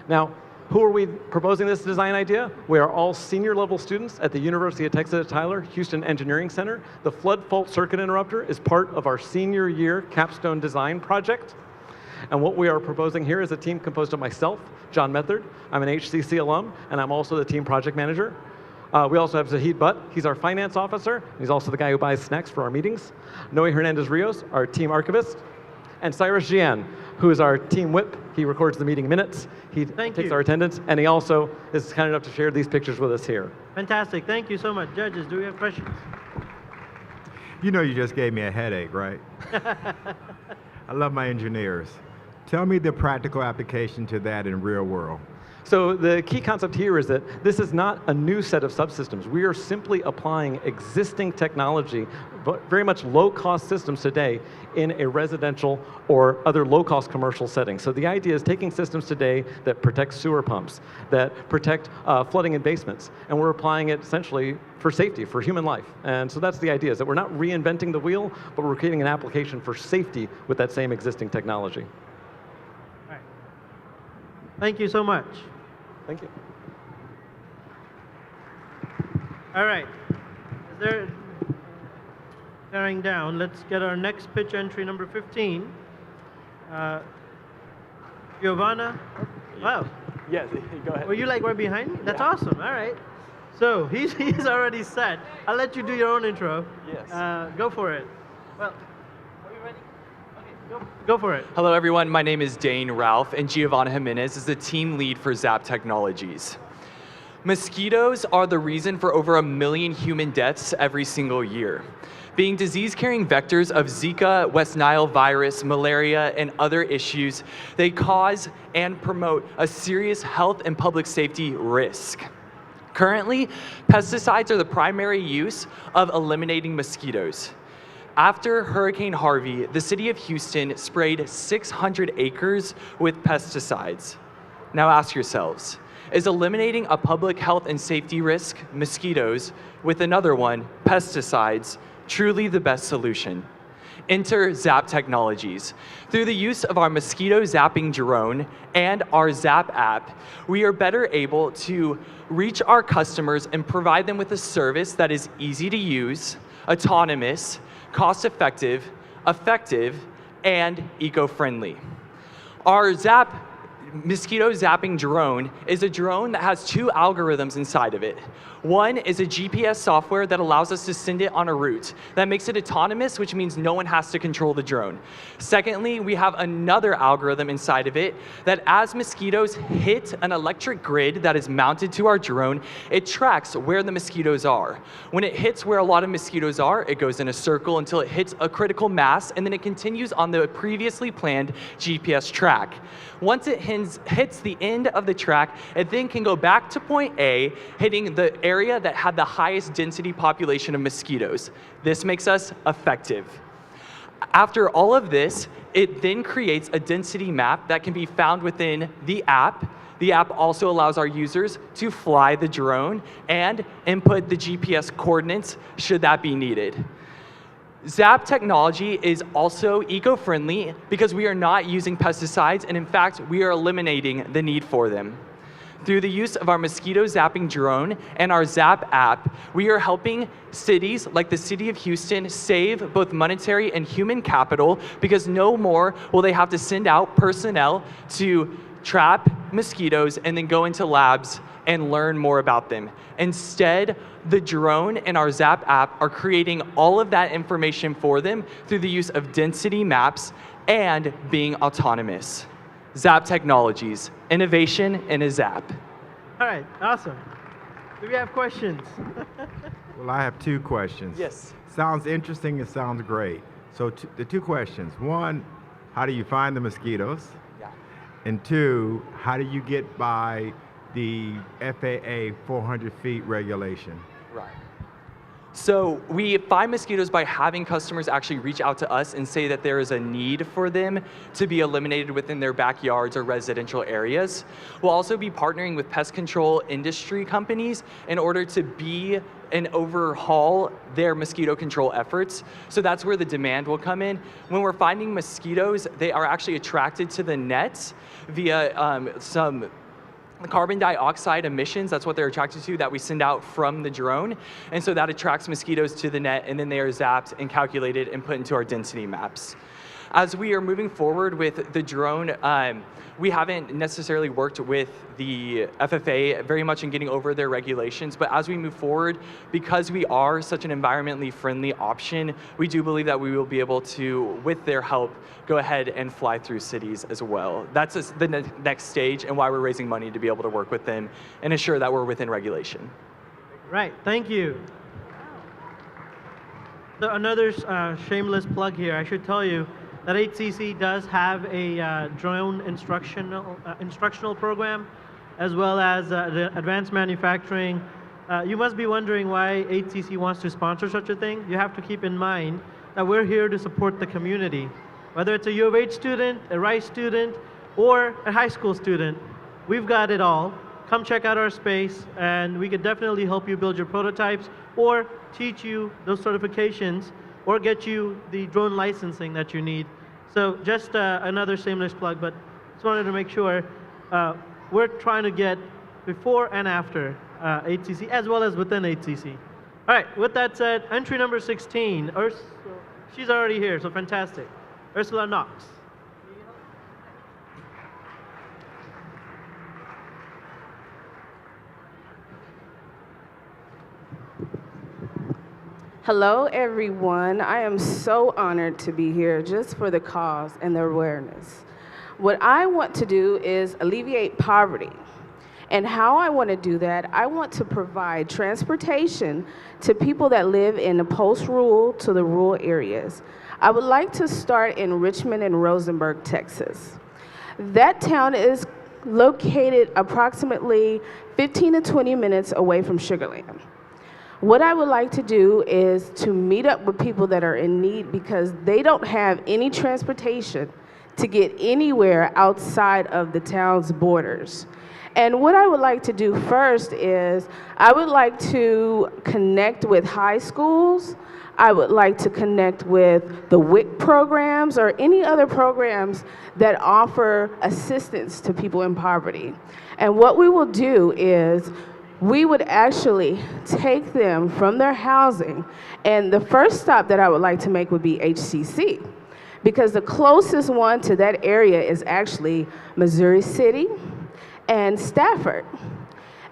Now, who are we proposing this design idea? We are all senior level students at the University of Texas at Tyler Houton Engineering Center. The flood fault circuit interrupter is part of our senior year capstone design project. And what we are proposing here is a team composed of myself, John Method. I'm an HCC alum, and I'm also the team project manager. We also have Zahid Butt. He's our finance officer. He's also the guy who buys snacks for our meetings. Noe Hernandez Rios, our team archivist. And Cyrus Jian, who is our team whip. He records the meeting minutes. He takes our attendance, and he also is kind enough to share these pictures with us here. Fantastic. Thank you so much. Judges, do we have questions? You know you just gave me a headache, right? I love my engineers. Tell me the practical application to that in real world. So the key concept here is that this is not a new set of subsystems. We are simply applying existing technology, but very much low-cost systems today in a residential or other low-cost commercial setting. So the idea is taking systems today that protect sewer pumps, that protect flooding in basements, and we're applying it essentially for safety, for human life. And so that's the idea, is that we're not reinventing the wheel, but we're creating an application for safety with that same existing technology. All right. Thank you so much. Thank you. All right. Is there, tearing down, let's get our next pitch entry, number 15. Giovanna. Wow. Yes, go ahead. Were you like right behind me? That's awesome. All right. So he's already set. I'll let you do your own intro. Yes. Go for it. Well, are you ready? Okay, go for it. Hello, everyone. My name is Dane Ralph, and Giovanna Jimenez is the team lead for Zap Technologies. Mosquitoes are the reason for over 1 million human deaths every single year. Being disease-carrying vectors of Zika, West Nile virus, malaria, and other issues, they cause and promote a serious health and public safety risk. Currently, pesticides are the primary use of eliminating mosquitoes. After Hurricane Harvey, the city of Houston sprayed 600 acres with pesticides. Now ask yourselves, is eliminating a public health and safety risk, mosquitoes, with another one, pesticides, truly the best solution? Enter Zap Technologies. Through the use of our mosquito zapping drone and our Zap app, we are better able to reach our customers and provide them with a service that is easy to use, autonomous, cost-effective, effective, and eco-friendly. Our Zap mosquito zapping drone is a drone that has 2 algorithms inside of it. One is a GPS software that allows us to send it on a route. That makes it autonomous, which means no one has to control the drone. Secondly, we have another algorithm inside of it that as mosquitoes hit an electric grid that is mounted to our drone, it tracks where the mosquitoes are. When it hits where a lot of mosquitoes are, it goes in a circle until it hits a critical mass, and then it continues on the previously planned GPS track. Once it hits the end of the track, it then can go back to point A, hitting the area that had the highest density population of mosquitoes. This makes us effective. After all of this, it then creates a density map that can be found within the app. The app also allows our users to fly the drone and input the GPS coordinates should that be needed. Zap technology is also eco-friendly because we are not using pesticides, and in fact, we are eliminating the need for them. Through the use of our mosquito zapping drone and our Zap app, we are helping cities like the city of Houston save both monetary and human capital because no more will they have to send out personnel to trap mosquitoes and then go into labs and learn more about them. Instead, the drone and our Zap app are creating all of that information for them through the use of density maps and being autonomous. Zap Technologies, innovation in a Zap. All right, awesome. Do we have questions? Well, I have 2 questions. Yes. Sounds interesting, it sounds great. So the 2 questions. 1, how do you find the mosquitoes? Yeah. And 2, how do you get by the FAA 400 feet regulation? Right. So we find mosquitoes by having customers actually reach out to us and say that there is a need for them to be eliminated within their backyards or residential areas. We'll also be partnering with pest control industry companies in order to be and overhaul their mosquito control efforts. So that's where the demand will come in. When we're finding mosquitoes, they are actually attracted to the nets via some carbon dioxide emissions. That's what they're attracted to, that we send out from the drone. And so that attracts mosquitoes to the net, and then they are zapped and calculated and put into our density maps. As we are moving forward with the drone, we haven't necessarily worked with the FFA very much in getting over their regulations, but as we move forward, because we are such an environmentally friendly option, we do believe that we will be able to, with their help, go ahead and fly through cities as well. That's the next stage and why we're raising money to be able to work with them and ensure that we're within regulation. Right, thank you. So another shameless plug here. I should tell you that HCC does have a drone instructional program, as well as the advanced manufacturing. You must be wondering why HCC wants to sponsor such a thing. You have to keep in mind that we're here to support the community. Whether it's a U of H student, a Rice student, or a high school student, we've got it all. Come check out our space, and we could definitely help you build your prototypes or teach you those certifications or get you the drone licensing that you need. So just another shameless plug, but just wanted to make sure we're trying to get before and after HCC, as well as within HCC. All right, with that said, entry number 16, she's already here, so fantastic. Ursula Knox. Hello, everyone. I am so honored to be here just for the cause and the awareness. What I want to do is alleviate poverty. And how I want to do that, I want to provide transportation to people that live in the post-rural to the rural areas. I would like to start in Richmond and Rosenberg, Texas. That town is located approximately 15 to 20 minutes away from Sugar Land. What I would like to do is to meet up with people that are in need because they don't have any transportation to get anywhere outside of the town's borders. And what I would like to do first is I would like to connect with high schools. I would like to connect with the WIC programs or any other programs that offer assistance to people in poverty. And what we will do is we would actually take them from their housing, and the first stop that I would like to make would be HCC, because the closest one to that area is actually Missouri City and Stafford.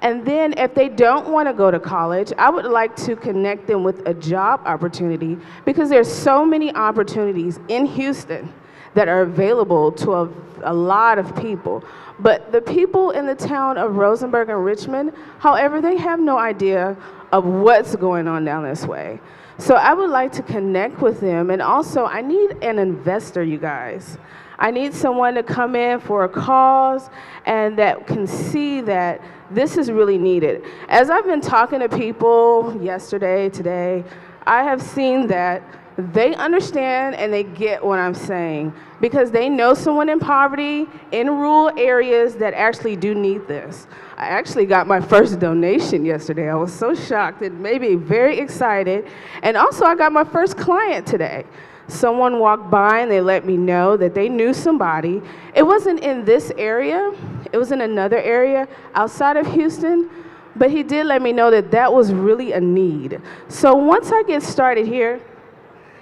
And then if they don't want to go to college, I would like to connect them with a job opportunity, because there's so many opportunities in Houston that are available to a lot of people. But the people in the town of Rosenberg and Richmond, however, they have no idea of what's going on down this way. So I would like to connect with them. And also, I need an investor, you guys. I need someone to come in for a cause and that can see that this is really needed. As I've been talking to people yesterday, today, I have seen that they understand and they get what I'm saying because they know someone in poverty in rural areas that actually do need this. I actually got my first donation yesterday. I was so shocked and maybe very excited. And also I got my first client today. Someone walked by and they let me know that they knew somebody. It wasn't in this area, it was in another area outside of Houston, but he did let me know that that was really a need. So once I get started here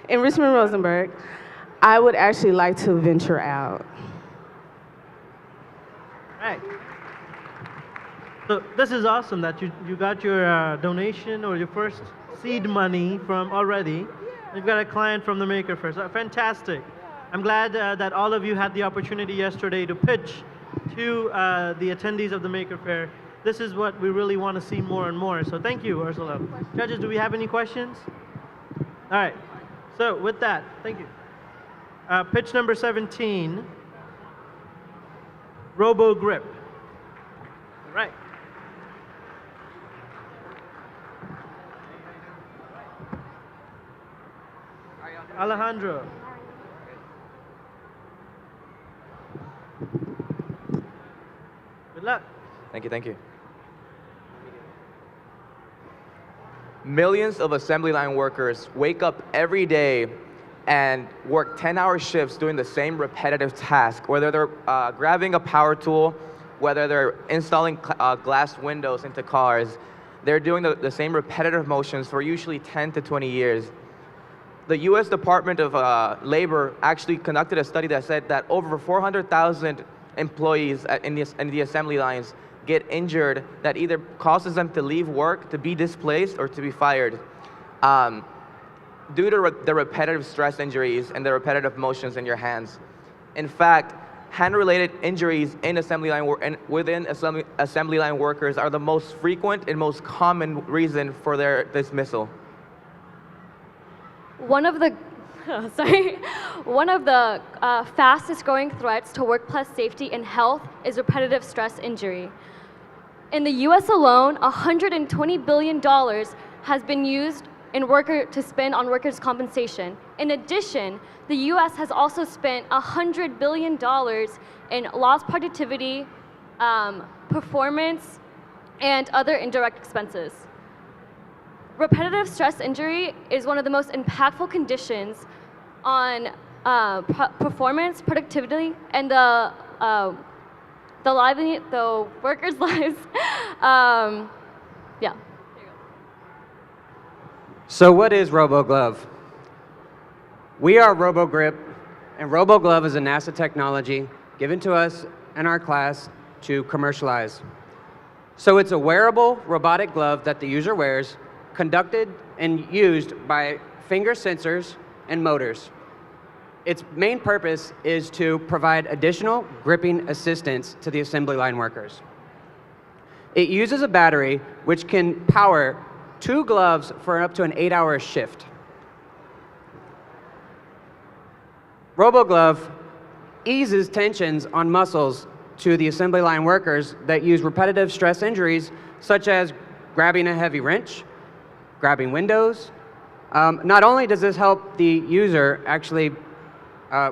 in Richmond, Rosenberg, I would actually like to venture out. Right. So this is awesome that you got your donation or your first seed money from already. You've got a client from the Maker Faire. So fantastic. I'm glad that all of you had the opportunity yesterday to pitch to the attendees of the Maker Faire. This is what we really want to see more and more. So thank you, Ursula. Judges, do we have any questions? All right. So with that, thank you. Pitch number 17, RoboGrip. All right. Alejandro. Good luck. Thank you, thank you. Millions of assembly line workers wake up every day and work 10-hour shifts doing the same repetitive task, whether they're grabbing a power tool, whether they're installing glass windows into cars. They're doing the same repetitive motions for usually 10 to 20 years. The US Department of Labor actually conducted a study that said that over 400,000 employees in the assembly lines get injured that either causes them to leave work, to be displaced, or to be fired due to the repetitive stress injuries and the repetitive motions in your hands. In fact, hand-related injuries in within assembly line workers are the most frequent and most common reason for their dismissal. One of the fastest growing threats to workplace safety and health is repetitive stress injury. In the US alone, $120 billion has been used to spend on workers' compensation. In addition, the US has also spent $100 billion in lost productivity, performance, and other indirect expenses. Repetitive stress injury is one of the most impactful conditions on performance, productivity, and the workers' lives. Yeah. So what is RoboGlove? We are RoboGrip, and RoboGlove is a NASA technology given to us in our class to commercialize. So it's a wearable robotic glove that the user wears conducted and used by finger sensors and motors. Its main purpose is to provide additional gripping assistance to the assembly line workers. It uses a battery which can power 2 gloves for up to an 8-hour shift. RoboGlove eases tensions on muscles to the assembly line workers that use repetitive stress injuries, such as grabbing a heavy wrench, grabbing windows. Not only does this help the user actually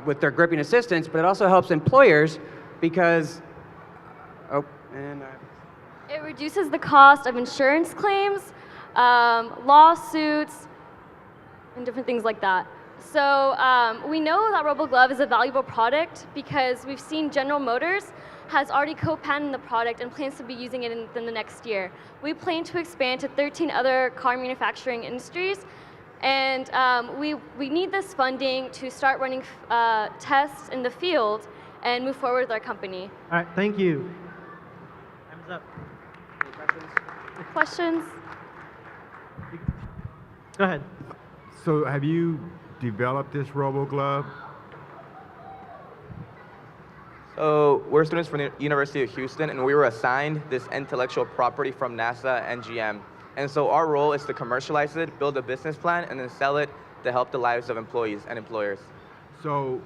with their gripping assistance, but it also helps employers because, It reduces the cost of insurance claims, lawsuits, and different things like that. So we know that RoboGlove is a valuable product because we've seen General Motors has already co-patented the product and plans to be using it in the next year. We plan to expand to 13 other car manufacturing industries, and we need this funding to start running tests in the field and move forward with our company. All right, thank you. Time's up. Questions? Go ahead. So have you developed this RoboGlove? So we're students from the University of Houston, and we were assigned this intellectual property from NASA and GM. And so our role is to commercialize it, build a business plan, and then sell it to help the lives of employees and employers. So,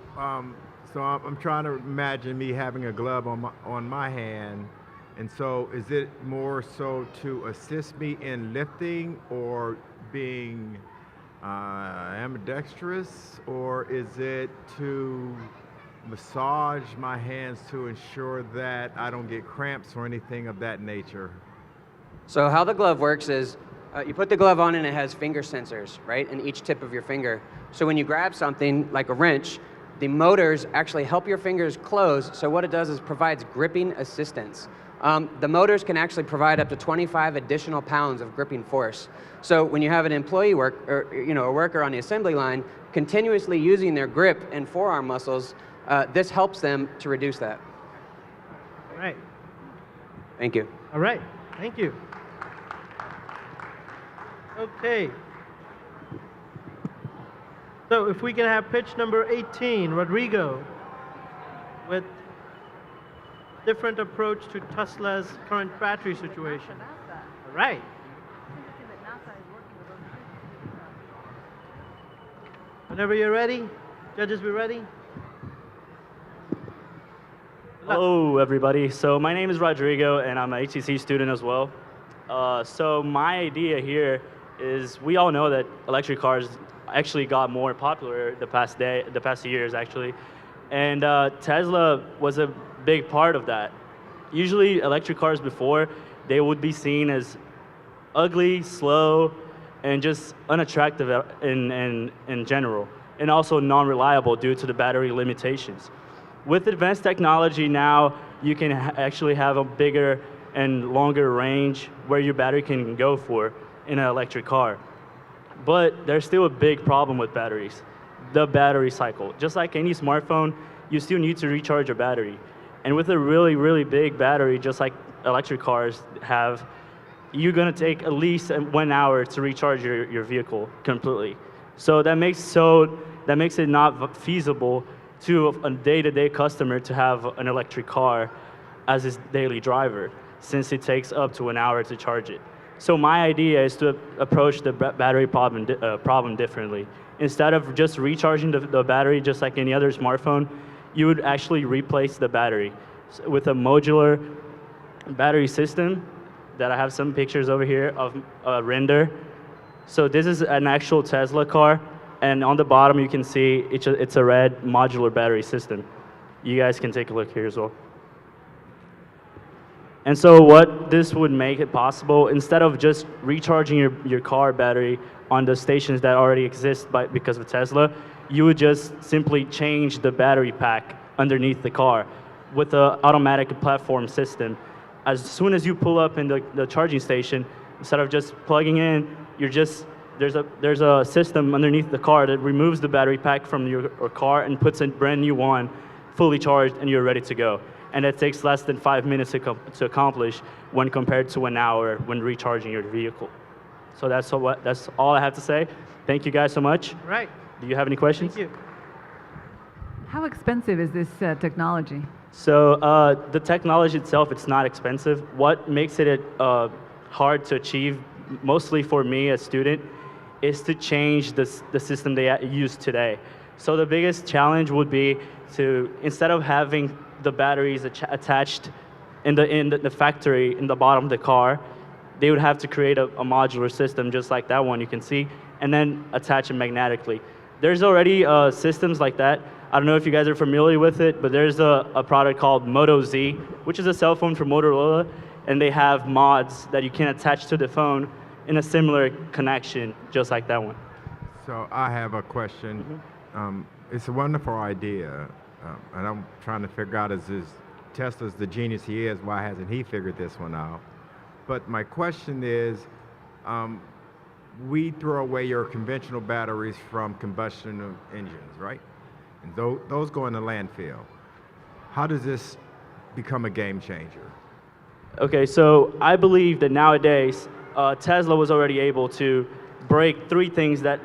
so I'm trying to imagine me having a glove on my hand, and so is it more so to assist me in lifting or being ambidextrous, or is it to massage my hands to ensure that I don't get cramps or anything of that nature? So how the glove works is you put the glove on and it has finger sensors, right, in each tip of your finger. So when you grab something like a wrench, the motors actually help your fingers close. So what it does is provides gripping assistance. The motors can actually provide up to 25 additional pounds of gripping force. So when you have an employee a worker on the assembly line continuously using their grip and forearm muscles, this helps them to reduce that. All right. Thank you. All right. Thank you. Okay. So if we can have pitch number 18, Rodrigo, with different approach to Tesla's current battery situation. All right. Whenever you're ready, judges, we ready? Hello, everybody. So my name is Rodrigo, and I'm an HCC student as well. So my idea here is we all know that electric cars actually got more popular the past years, actually. And Tesla was a big part of that. Usually electric cars before, they would be seen as ugly, slow, and just unattractive in general, and also non-reliable due to the battery limitations. With advanced technology now, you can actually have a bigger and longer range where your battery can go for in an electric car. But there's still a big problem with batteries, the battery cycle. Just like any smartphone, you still need to recharge your battery. And with a really, really big battery, just like electric cars have, you're gonna take at least 1 hour to recharge your vehicle completely. So that makes it not feasible to a day-to-day customer to have an electric car as his daily driver, since it takes up to 1 hour to charge it. So my idea is to approach the battery problem differently. Instead of just recharging the battery just like any other smartphone, you would actually replace the battery with a modular battery system that I have some pictures over here of a render. So this is an actual Tesla car, and on the bottom you can see it's a red modular battery system. You guys can take a look here as well. And so what this would make it possible, instead of just recharging your car battery on the stations that already exist because of Tesla, you would just simply change the battery pack underneath the car with an automatic platform system. As soon as you pull up in the charging station, instead of just plugging in, there's a system underneath the car that removes the battery pack from your car and puts a brand new one, fully charged, and you're ready to go. And it takes less than 5 minutes to accomplish when compared to 1 hour when recharging your vehicle. So that's all I have to say. Thank you guys so much. Right. Do you have any questions? Thank you. How expensive is this technology? So the technology itself, it's not expensive. What makes it hard to achieve, mostly for me as a student, is to change the system they use today. So the biggest challenge would be to, instead of having the batteries attached in the factory in the bottom of the car, they would have to create a modular system just like that one you can see, and then attach it magnetically. There's already systems like that. I don't know if you guys are familiar with it, but there's a product called Moto Z, which is a cell phone from Motorola, and they have mods that you can attach to the phone in a similar connection, just like that one. So I have a question. It's a wonderful idea, and I'm trying to figure out, Tesla's the genius he is, why hasn't he figured this one out? But my question is, we throw away your conventional batteries from combustion engines, right? And those go in the landfill. How does this become a game changer? Okay, so I believe that nowadays, Tesla was already able to break 3 things that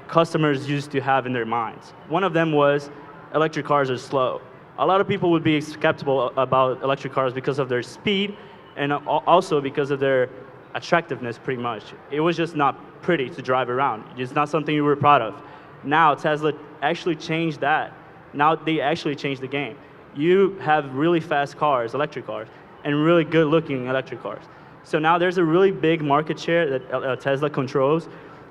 customers used to have in their minds. One of them was electric cars are slow. A lot of people would be skeptical about electric cars because of their speed and also because of their attractiveness, pretty much. It was just not pretty to drive around. It's not something you were proud of. Now Tesla actually changed that. Now they actually changed the game. You have really fast cars, electric cars, and really good looking electric cars. So now there's a really big market share that Tesla controls.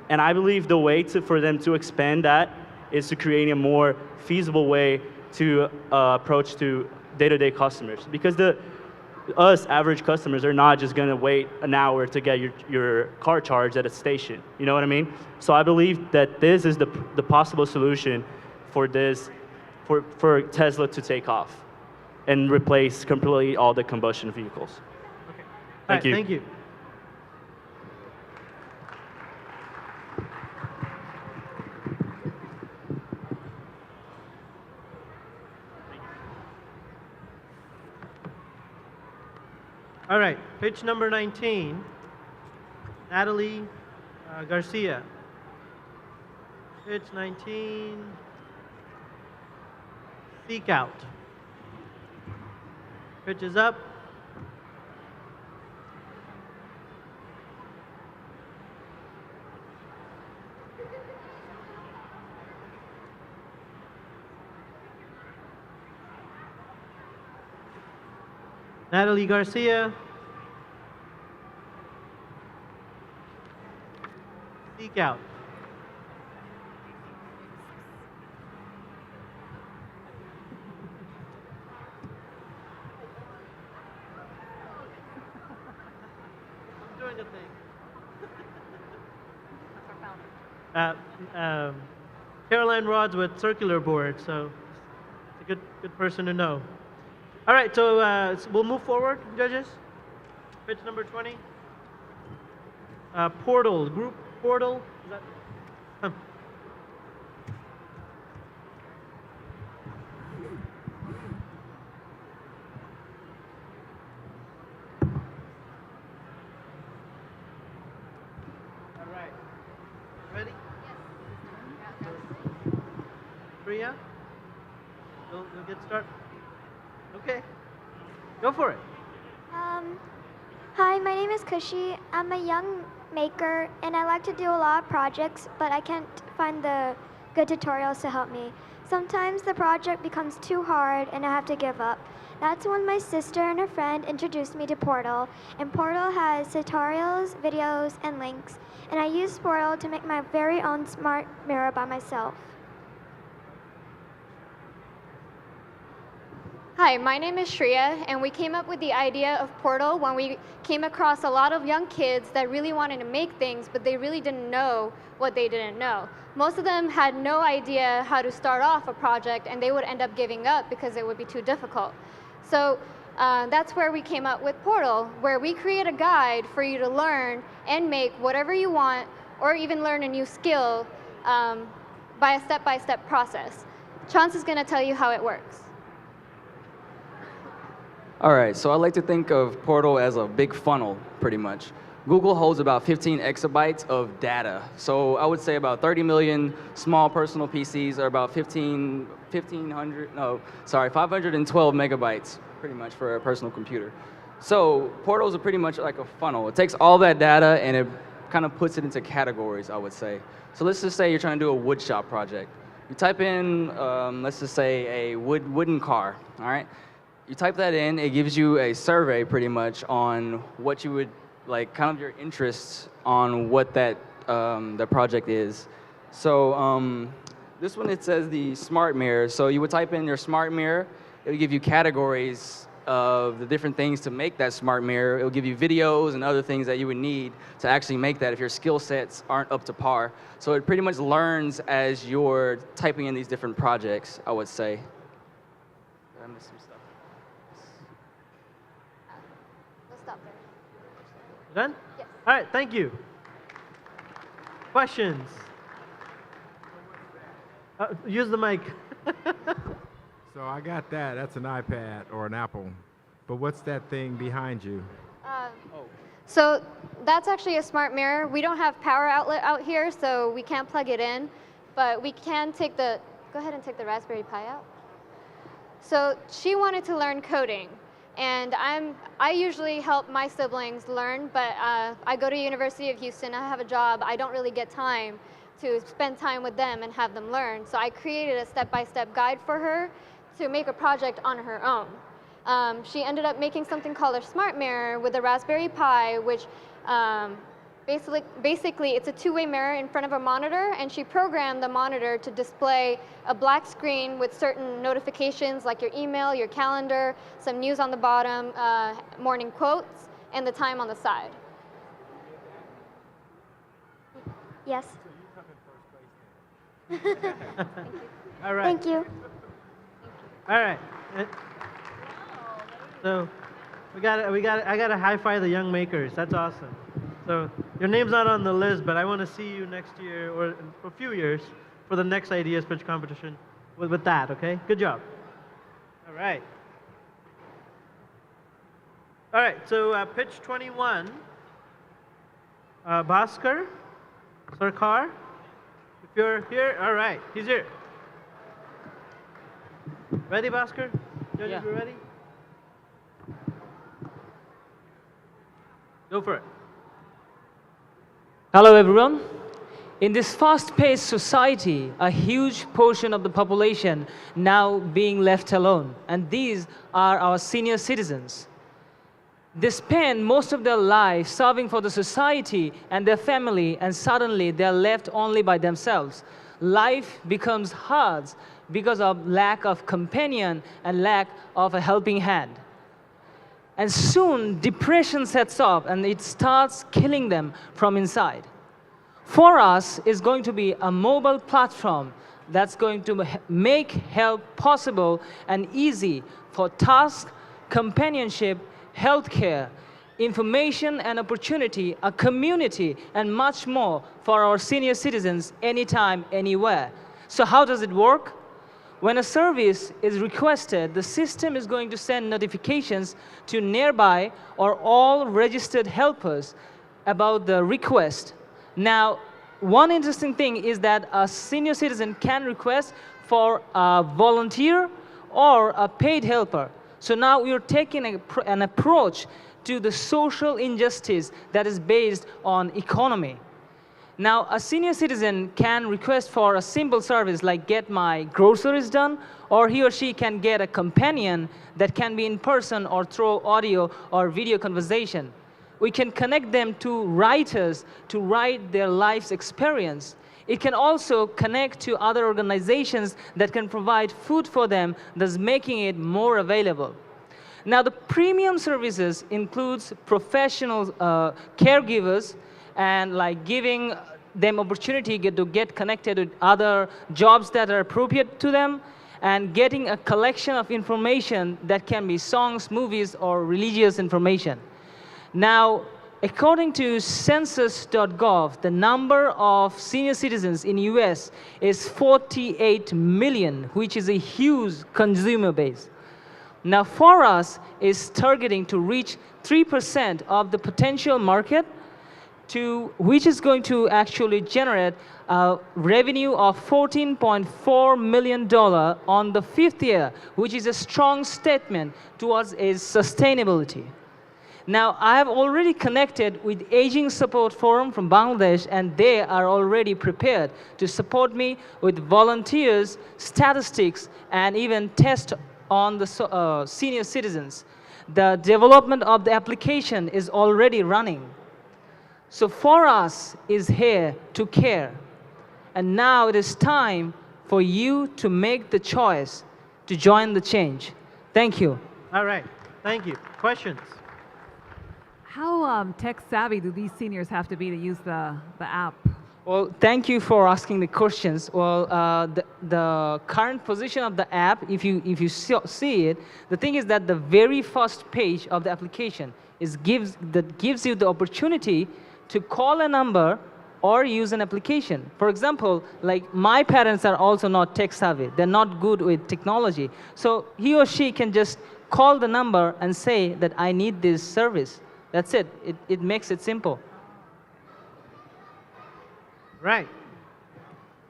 And I believe the way for them to expand that is to create a more feasible way to approach to day-to-day customers. Because us average customers are not just going to wait an hour to get your car charged at a station. You know what I mean? So I believe that this is the possible solution for Tesla to take off and replace completely all the combustion vehicles. Okay. Thank you. Thank you. All right, pitch number 19, Natalie Garcia. Pitch 19, Seek Out. Pitch is up. Natalie Garcia. Seek Out. I'm doing a thing. Caroline Rods with Circular Board, so it's a good person to know. All right, so we'll move forward, judges. Pitch number 20. Portal, group Portal. Is that? All right. Ready? Yes. Priya? You'll get started. Okay, go for it. Hi, my name is Kushi. I'm a young maker, and I like to do a lot of projects, but I can't find the good tutorials to help me. Sometimes the project becomes too hard, and I have to give up. That's when my sister and a friend introduced me to Portal, and Portal has tutorials, videos, and links, and I use Portal to make my very own smart mirror by myself. Hi, my name is Shreya, and we came up with the idea of Portal when we came across a lot of young kids that really wanted to make things, but they really didn't know what they didn't know. Most of them had no idea how to start off a project, and they would end up giving up because it would be too difficult. So that's where we came up with Portal, where we create a guide for you to learn and make whatever you want, or even learn a new skill by a step-by-step process. Chance is going to tell you how it works. All right, so I like to think of Portal as a big funnel, pretty much. Google holds about 15 exabytes of data. So I would say about 30 million small personal PCs are about 512 megabytes, pretty much, for a personal computer. So portals are pretty much like a funnel. It takes all that data and it kind of puts it into categories, I would say. So let's just say you're trying to do a wood shop project. You type in, let's just say, a wooden car, all right? You type that in, it gives you a survey pretty much on what you would, like, kind of your interests on what that the project is. So this one, it says the smart mirror. So you would type in your smart mirror. It would give you categories of the different things to make that smart mirror. It will give you videos and other things that you would need to actually make that if your skill sets aren't up to par. So it pretty much learns as you're typing in these different projects, I would say. Did I miss some stuff? We'll stop there. Done? Yes. All right, thank you. Questions? Use the mic. So I got that. That's an iPad or an Apple. But what's that thing behind you? So that's actually a smart mirror. We don't have power outlet out here, so we can't plug it in. But we can take the, go ahead and take the Raspberry Pi out. So she wanted to learn coding. And I usually help my siblings learn, but I go to University of Houston, I have a job, I don't really get time to spend time with them and have them learn. So I created a step-by-step guide for her to make a project on her own. She ended up making something called a smart mirror with a Raspberry Pi, which basically it's a two-way mirror in front of a monitor, and she programmed the monitor to display a black screen with certain notifications like your email, your calendar, some news on the bottom, morning quotes, and the time on the side. Yes. All right. Thank you. All right. So I gotta high-five the young makers. That's awesome. So your name's not on the list, but I want to see you next year or a few years for the next Ideas Pitch competition with that. Okay. Good job. All right. All right. So pitch 21. Bhaskar Sarkar. If you're here, all right. He's here. Ready, Bhaskar? Judges, you ready? Go for it. Hello, everyone. In this fast-paced society, a huge portion of the population now being left alone, and these are our senior citizens. They spend most of their life serving for the society and their family, and suddenly they're left only by themselves. Life becomes hard because of lack of companion and lack of a helping hand. And soon, depression sets up and it starts killing them from inside. For us, it's going to be a mobile platform that's going to make help possible and easy for tasks, companionship, healthcare, information and opportunity, a community, and much more for our senior citizens anytime, anywhere. So how does it work? When a service is requested, the system is going to send notifications to nearby or all registered helpers about the request. Now, one interesting thing is that a senior citizen can request for a volunteer or a paid helper. So now we are taking an approach to the social injustice that is based on economy. Now, a senior citizen can request for a simple service like get my groceries done, or he or she can get a companion that can be in person or through audio or video conversation. We can connect them to writers to write their life's experience. It can also connect to other organizations that can provide food for them, thus making it more available. Now, the premium services includes professional caregivers, and like giving them opportunity to get connected with other jobs that are appropriate to them, and getting a collection of information that can be songs, movies, or religious information. Now, according to census.gov, the number of senior citizens in US is 48 million, which is a huge consumer base. Now, for us, is targeting to reach 3% of the potential market which is going to actually generate a revenue of $14.4 million on the 5th year, which is a strong statement towards its sustainability. Now, I have already connected with Aging Support Forum from Bangladesh, and they are already prepared to support me with volunteers, statistics, and even tests on the senior citizens. The development of the application is already running. So For Us is here to care. And now it is time for you to make the choice to join the change. Thank you. All right. Thank you. Questions? How tech savvy do these seniors have to be to use the app? Well, thank you for asking the questions. Well, the current position of the app, if you see it, the thing is that the very first page of the application gives you the opportunity to call a number or use an application. For example, like my parents are also not tech savvy. They're not good with technology. So he or she can just call the number and say that I need this service. That's it. It makes it simple. Right.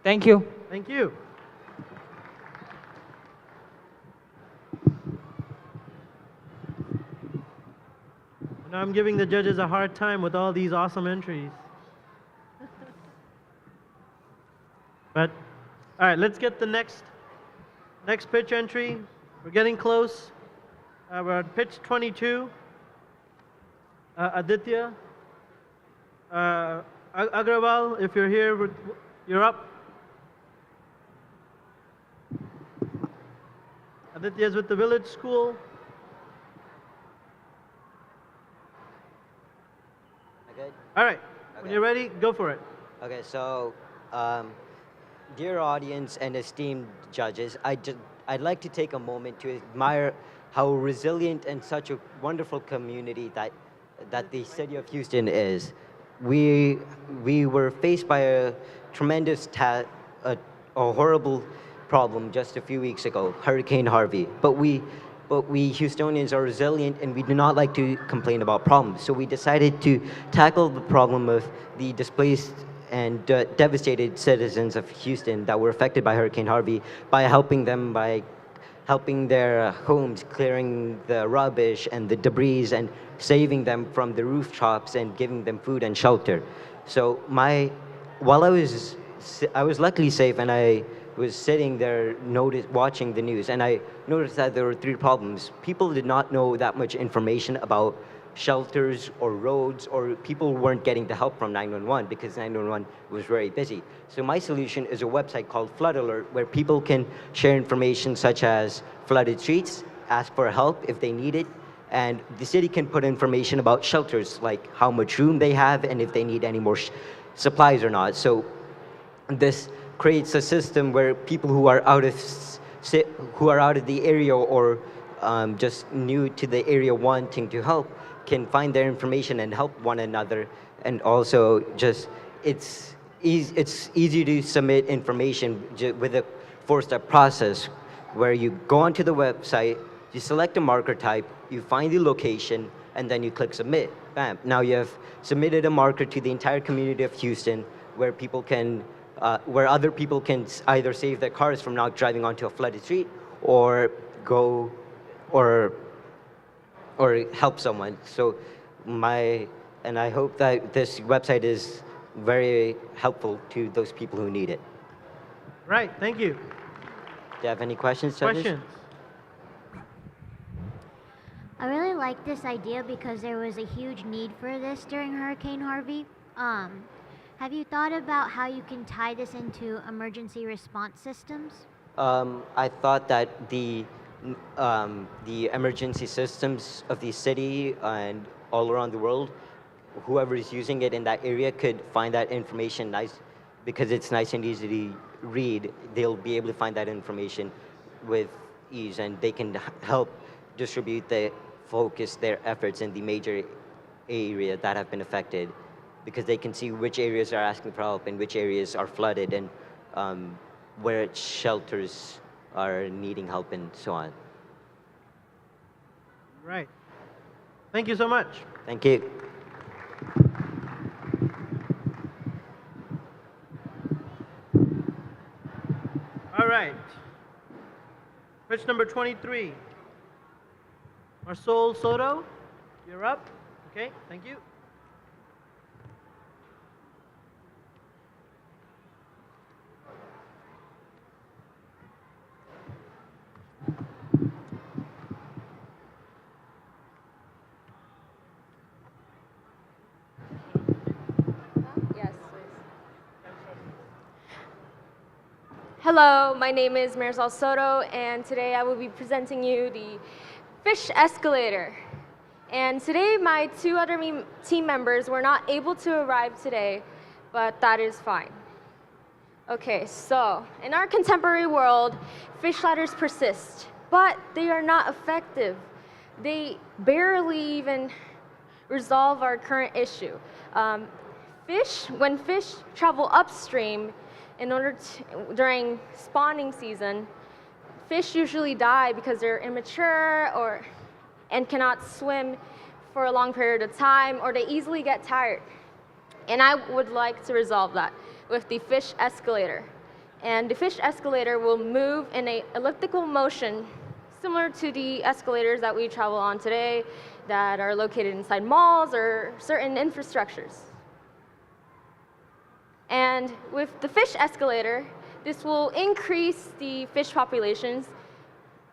Thank you. Thank you. Now I'm giving the judges a hard time with all these awesome entries. But, all right, let's get the next pitch entry. We're getting close. We're at pitch 22. Aditya. Agrawal, if you're here, you're up. Aditya is with the village school. Good? All right. Okay. When you're ready, go for it. Okay, so dear audience and esteemed judges, I'd like to take a moment to admire how resilient and such a wonderful community that the city of Houston is. We were faced by a tremendous, a horrible problem just a few weeks ago, Hurricane Harvey. But we Houstonians are resilient, and we do not like to complain about problems. So we decided to tackle the problem of the displaced and devastated citizens of Houston that were affected by Hurricane Harvey by helping their homes, clearing the rubbish and the debris, and saving them from the rooftops and giving them food and shelter. So while I was luckily safe, and I was sitting there watching the news, and I noticed that there were 3 problems. People did not know that much information about shelters or roads, or people weren't getting the help from 911 because 911 was very busy. So my solution is a website called Flood Alert, where people can share information such as flooded streets, ask for help if they need it, and the city can put information about shelters, like how much room they have and if they need any more supplies or not. So this creates a system where people who are out of the area, or just new to the area wanting to help, can find their information and help one another. And also just it's easy to submit information with a 4-step process where you go onto the website, you select a marker type, you find the location, and then you click submit. Bam. Now you have submitted a marker to the entire community of Houston, where other people can either save their cars from not driving onto a flooded street, or help someone. So and I hope that this website is very helpful to those people who need it. Right, thank you. Do you have any questions, judges? Questions? I really like this idea because there was a huge need for this during Hurricane Harvey. Have you thought about how you can tie this into emergency response systems? I thought that the emergency systems of the city and all around the world, whoever is using it in that area could find that information because it's nice and easy to read. They'll be able to find that information with ease, and they can help focus their efforts in the major area that have been affected, because they can see which areas are asking for help and which areas are flooded, and where shelters are needing help, and so on. Right. Thank you so much. Thank you. right. Pitch number 23. Marsol Soto, you're up. Okay, thank you. Yes, please. Hello, my name is Marisol Soto, and today I will be presenting you the fish escalator. And today my two other team members were not able to arrive today, but that is fine. Okay, so in our contemporary world, fish ladders persist, but they are not effective. They barely even resolve our current issue. When fish travel upstream, during spawning season, fish usually die because they're immature and cannot swim for a long period of time, or they easily get tired. And I would like to resolve that with the fish escalator. And the fish escalator will move in an elliptical motion similar to the escalators that we travel on today that are located inside malls or certain infrastructures. And with the fish escalator, this will increase the fish populations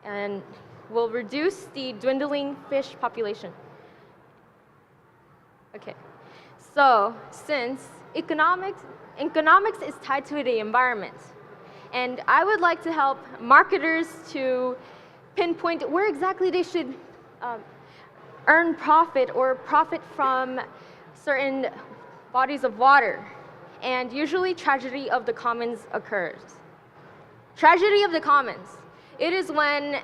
and will reduce the dwindling fish population. Okay, so since economics is tied to the environment, and I would like to help marketers to pinpoint where exactly they should earn profit or profit from certain bodies of water. And usually tragedy of the commons occurs. Tragedy of the commons. It is when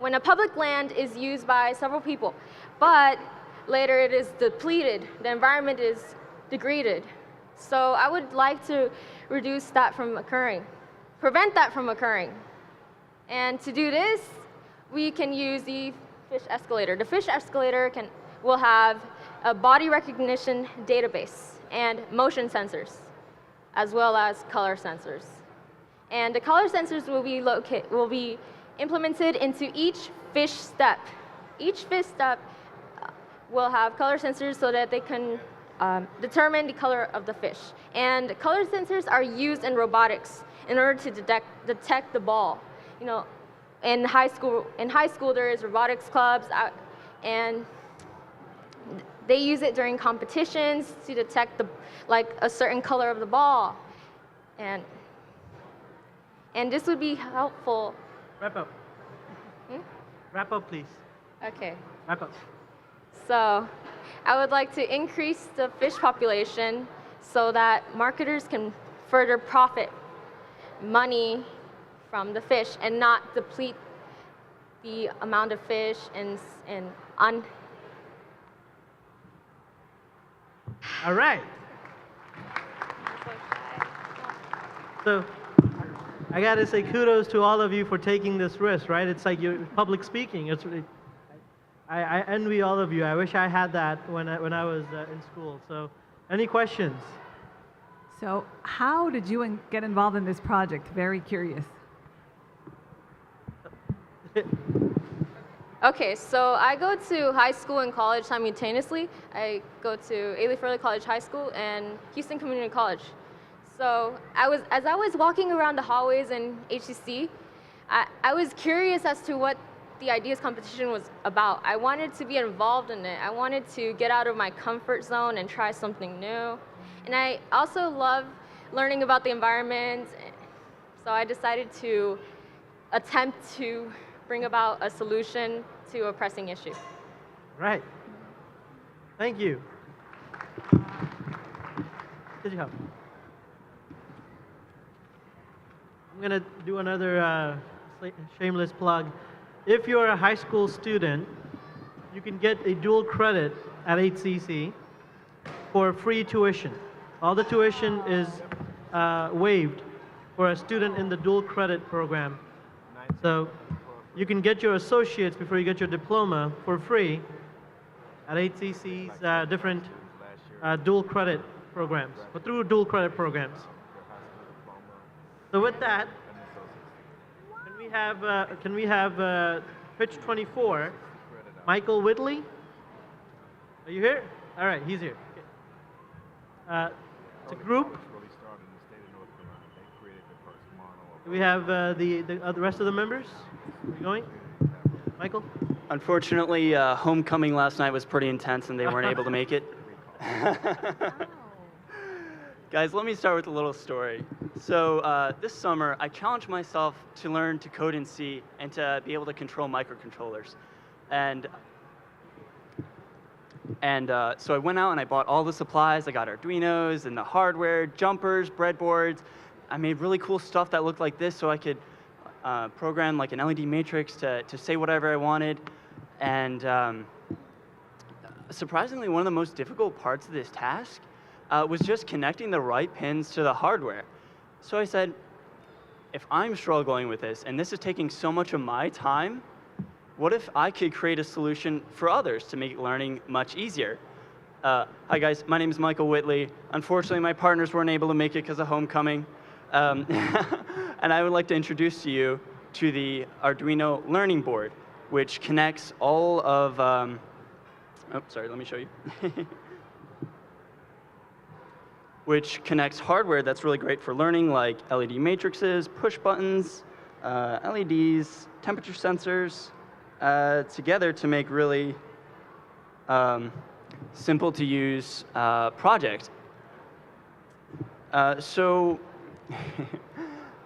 a public land is used by several people, but later it is depleted, the environment is degraded. So I would like to reduce that from occurring, prevent that from occurring. And to do this, we can use the fish escalator. The fish escalator will have a body recognition database and motion sensors, as well as color sensors. And the color sensors will be implemented into each fish step. Each fish step will have color sensors so that they can determine the color of the fish. And color sensors are used in robotics in order to detect the ball. You know, in high school there is robotics clubs, and they use it during competitions to detect a certain color of the ball. And this would be helpful. Wrap up. Wrap up, please. Okay. Wrap up. So I would like to increase the fish population so that marketers can further profit money from the fish and not deplete the amount of fish All right. So I gotta say kudos to all of you for taking this risk, right? It's like you're public speaking. I envy all of you. I wish I had that when I was in school. So any questions? So how did you get involved in this project? Very curious. Okay, so I go to high school and college simultaneously. I go to Ailey Furley College High School and Houston Community College. So as I was walking around the hallways in HCC, I was curious as to what the ideas competition was about. I wanted to be involved in it. I wanted to get out of my comfort zone and try something new. And I also love learning about the environment, so I decided to attempt to bring about a solution to a pressing issue. Right. Thank you. Good job. I'm going to do another shameless plug. If you're a high school student, you can get a dual credit at HCC for free tuition. All the tuition is waived for a student in the dual credit program. So you can get your associates before you get your diploma for free at HCC's different dual credit programs, or through dual credit programs. So with that, Can we have pitch 24, Michael Whitley? Are you here? All right, he's here. Okay. It's a group. Do we have the rest of the members? Are you going? Michael? Unfortunately, homecoming last night was pretty intense and they weren't able to make it. Guys, let me start with a little story. So this summer, I challenged myself to learn to code in C and to be able to control microcontrollers. And so I went out and I bought all the supplies. I got Arduinos and the hardware, jumpers, breadboards. I made really cool stuff that looked like this so I could program like an LED matrix to say whatever I wanted. And surprisingly, one of the most difficult parts of this task was just connecting the right pins to the hardware. So I said, if I'm struggling with this and this is taking so much of my time, what if I could create a solution for others to make learning much easier? Hi guys, my name is Michael Whitley. Unfortunately, my partners weren't able to make it because of homecoming. And I would like to introduce to you to the Arduino Learning Board, which connects all of, oh, sorry, let me show you. Which connects hardware that's really great for learning, like LED matrices, push buttons, LEDs, temperature sensors, together to make really simple to use project. So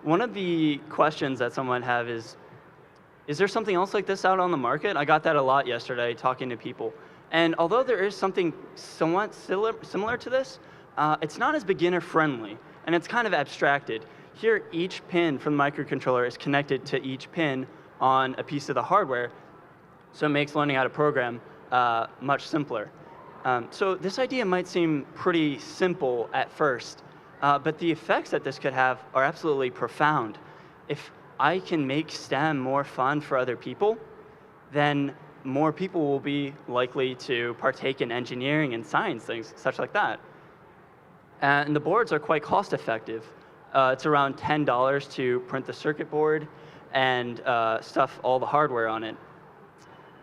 one of the questions that someone might have is there something else like this out on the market? I got that a lot yesterday talking to people. And although there is something somewhat similar to this, it's not as beginner friendly, and it's kind of abstracted. Here, each pin from the microcontroller is connected to each pin on a piece of the hardware, so it makes learning how to program much simpler. So this idea might seem pretty simple at first, but the effects that this could have are absolutely profound. If I can make STEM more fun for other people, then more people will be likely to partake in engineering and science, things such like that. And the boards are quite cost effective. It's around $10 to print the circuit board and stuff all the hardware on it.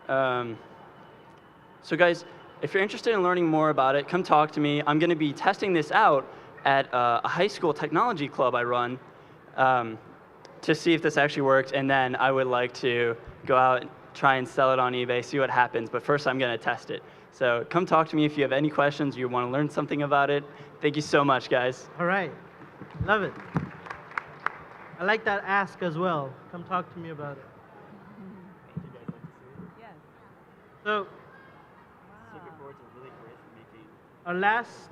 So guys, if you're interested in learning more about it, come talk to me. I'm going to be testing this out at a high school technology club I run to see if this actually works, and then I would like to go out and try and sell it on eBay, see what happens, but first I'm going to test it. So come talk to me if you have any questions, you want to learn something about it. Thank you so much, guys. All right. Love it. I like that ask as well. Come talk to me about it. Yes. So, Circuit boards are really great for making our last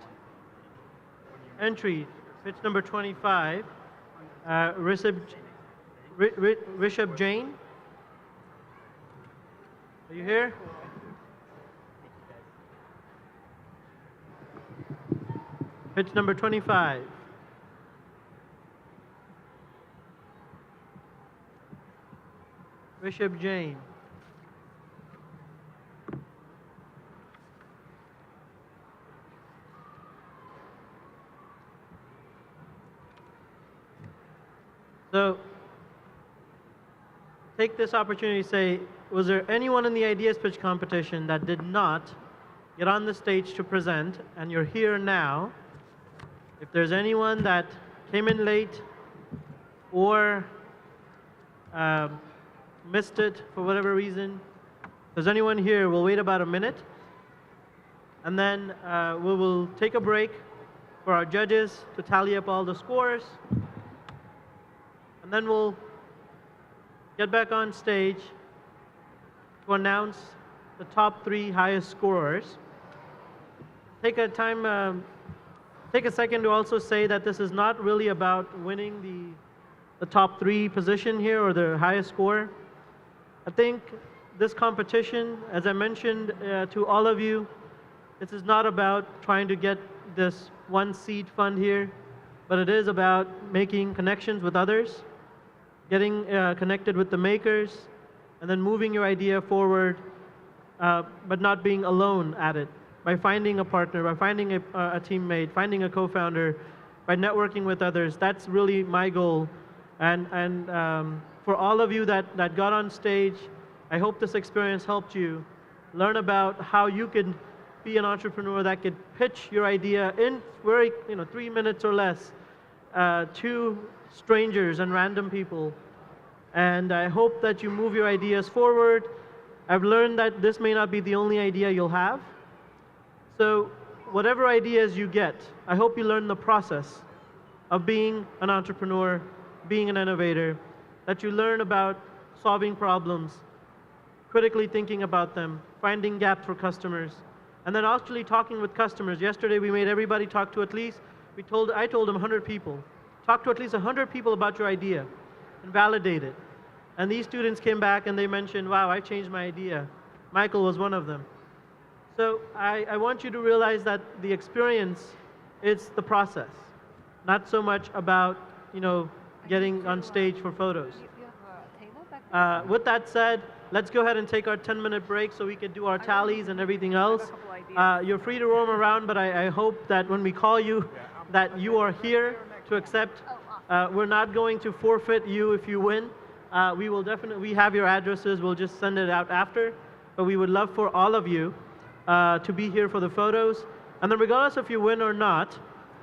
entry, pitch number 25, Rishabh Jain. Are you here? Pitch number 25. Rishabh Jain. So, take this opportunity to say, was there anyone in the ideas pitch competition that did not get on the stage to present, and you're here now? If there's anyone that came in late or missed it for whatever reason, if there's anyone here, we'll wait about a minute, and then we will take a break for our judges to tally up all the scores, and then we'll get back on stage to announce the top 3 highest scorers. Take a second to also say that this is not really about winning the top 3 position here or the highest score. I think this competition, as I mentioned to all of you, this is not about trying to get this one seed fund here, but it is about making connections with others, getting connected with the makers, and then moving your idea forward, but not being alone at it. By finding a partner, by finding a teammate, finding a co-founder, by networking with others. That's really my goal. And for for all of you that got on stage, I hope this experience helped you learn about how you can be an entrepreneur that could pitch your idea in 3 minutes or less to strangers and random people. And I hope that you move your ideas forward. I've learned that this may not be the only idea you'll have. So whatever ideas you get, I hope you learn the process of being an entrepreneur, being an innovator, that you learn about solving problems, critically thinking about them, finding gaps for customers, and then actually talking with customers. Yesterday we made everybody talk to at least, I told them 100 people. Talk to at least 100 people about your idea and validate it. And these students came back and they mentioned, wow, I changed my idea. Michael was one of them. So I want you to realize that the experience is the process, not so much about, getting on stage for photos. With that said, let's go ahead and take our 10-minute break so we can do our tallies and everything else. You're free to roam around, but I hope that when we call you, that you are here to accept. We're not going to forfeit you if you win. We have your addresses. We'll just send it out after. But we would love for all of you to be here for the photos. And then regardless if you win or not,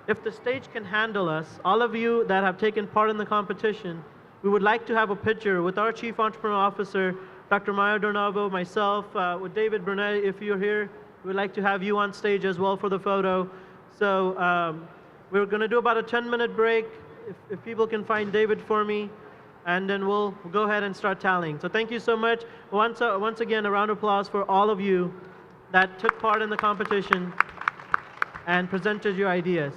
if the stage can handle us, all of you that have taken part in the competition, we would like to have a picture with our Chief Entrepreneur Officer, Dr. Maya Dornavo, myself, with David Brunet, if you're here. We would like to have you on stage as well for the photo. So we're going to do about a 10-minute break, if people can find David for me, and then we'll go ahead and start tallying. So thank you so much. Once again, a round of applause for all of you that took part in the competition and presented your ideas.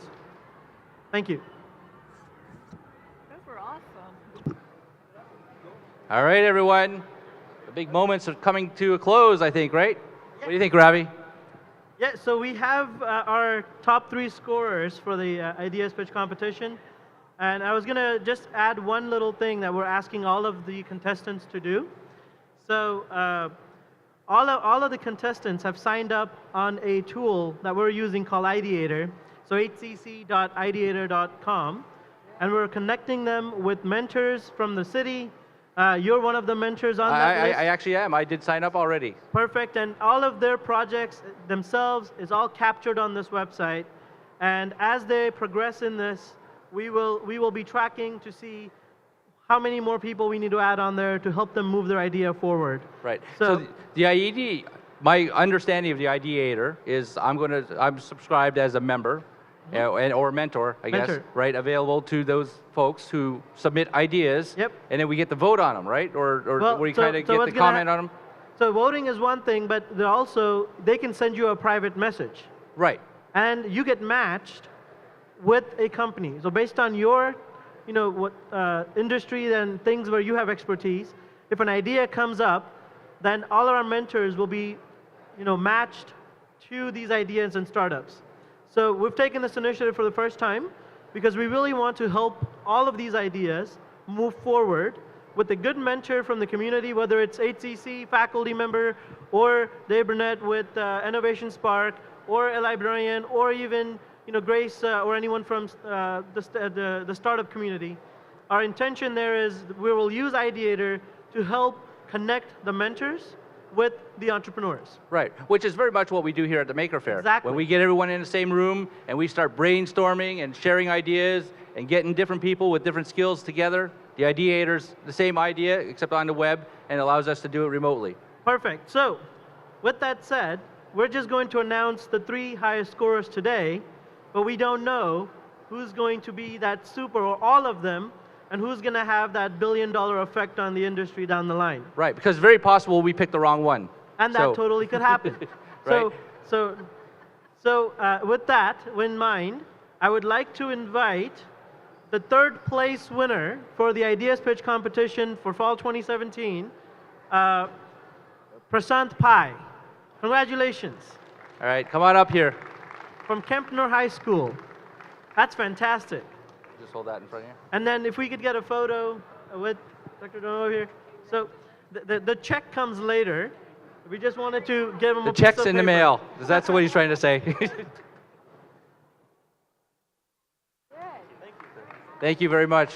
Thank you. Those were awesome. All right, everyone. The big moments are coming to a close, I think, right? What do you think, Ravi? Yeah, so we have our top 3 scorers for the Ideas Pitch competition. And I was going to just add one little thing that we're asking all of the contestants to do. So all of the contestants have signed up on a tool that we're using called Ideator. So hcc.ideator.com. And we're connecting them with mentors from the city. You're one of the mentors on that list. I actually am. I did sign up already. Perfect. And all of their projects themselves is all captured on this website. And as they progress in this, we will be tracking to see how many more people we need to add on there to help them move their idea forward. Right. So the IED, my understanding of the Ideator is I'm subscribed as a member. Or mentor, I guess, right? Available to those folks who submit ideas, and then we get to vote on them, right? Or we kind of get to comment on them? So voting is one thing, but they can send you a private message. Right. And you get matched with a company. So based on your, industry and things where you have expertise, if an idea comes up, then all our mentors will be, matched to these ideas and startups. So we've taken this initiative for the first time because we really want to help all of these ideas move forward with a good mentor from the community, whether it's HCC faculty member or Dave Burnett with Innovation Spark or a librarian or even Grace or anyone from the startup community. Our intention there is we will use Ideator to help connect the mentors with the entrepreneurs. Right, which is very much what we do here at the Maker Faire. Exactly. When we get everyone in the same room and we start brainstorming and sharing ideas and getting different people with different skills together, the Ideator's the same idea except on the web and allows us to do it remotely. Perfect. So, with that said, we're just going to announce the 3 highest scorers today, but we don't know who's going to be that super or all of them and who's going to have that billion-dollar effect on the industry down the line. Right, because it's very possible we picked the wrong one. And that totally could happen. Right. So with that in mind, I would like to invite the 3rd place winner for the Ideas Pitch competition for fall 2017, Prasant Pai. Congratulations. All right, come on up here. From Kempner High School. That's fantastic. Just hold that in front of you. And then if we could get a photo with Dr. Dono here. So the check comes later. We just wanted to give him the a piece of check's in the paper. mail. That's what he's trying to say. Thank you very much.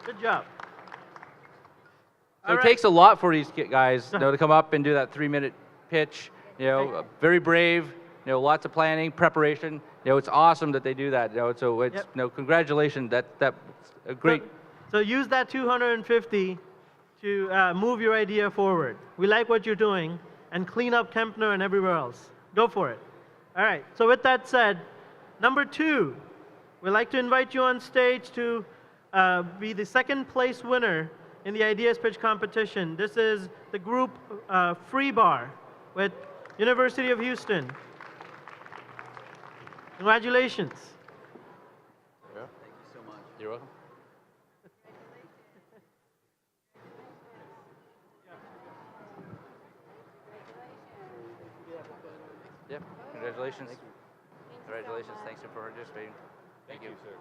Good job. So it takes a lot for these guys, to come up and do that 3-minute pitch. Very brave. Lots of planning, preparation. It's awesome that they do that. So it's congratulations. That's a great. So use that 250 to move your idea forward. We like what you're doing, and clean up Kempner and everywhere else. Go for it. All right. So with that said, number 2, we'd like to invite you on stage to be the second place winner in the Ideas Pitch competition. This is the group Free Bar with University of Houston. Congratulations. Yeah. Thank you so much. You're welcome. Yep. Congratulations. Congratulations. Thanks for participating. Thank you, sir.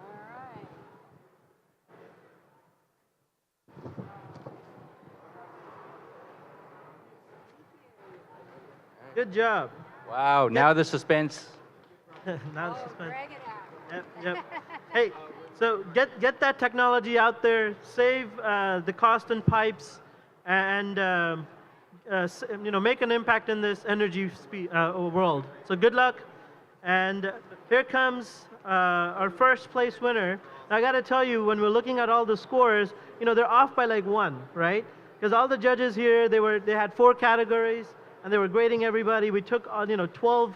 Good job. Wow. Now the suspense. Now the suspense. Yep. Hey, so get that technology out there. Save the cost in pipes, and make an impact in this energy world. So good luck. And here comes our first place winner. Now, I got to tell you, when we're looking at all the scores, they're off by like 1, right? Because all the judges here, they had 4 categories, and they were grading everybody. We took 12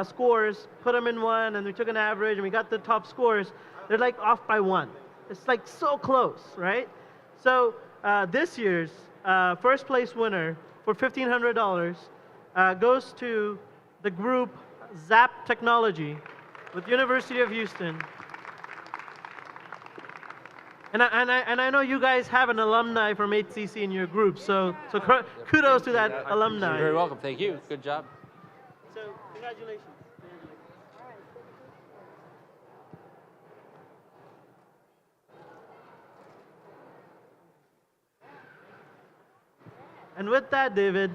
scores, put them in one, and we took an average, and we got the top scores. They're like off by 1. It's like so close, right? So this year's first place winner for $1,500 goes to the group Zap Technology with University of Houston. And I know you guys have an alumni from HCC in your group, so kudos to that alumni. You're very welcome. Thank you. Good job. So congratulations. And with that, David,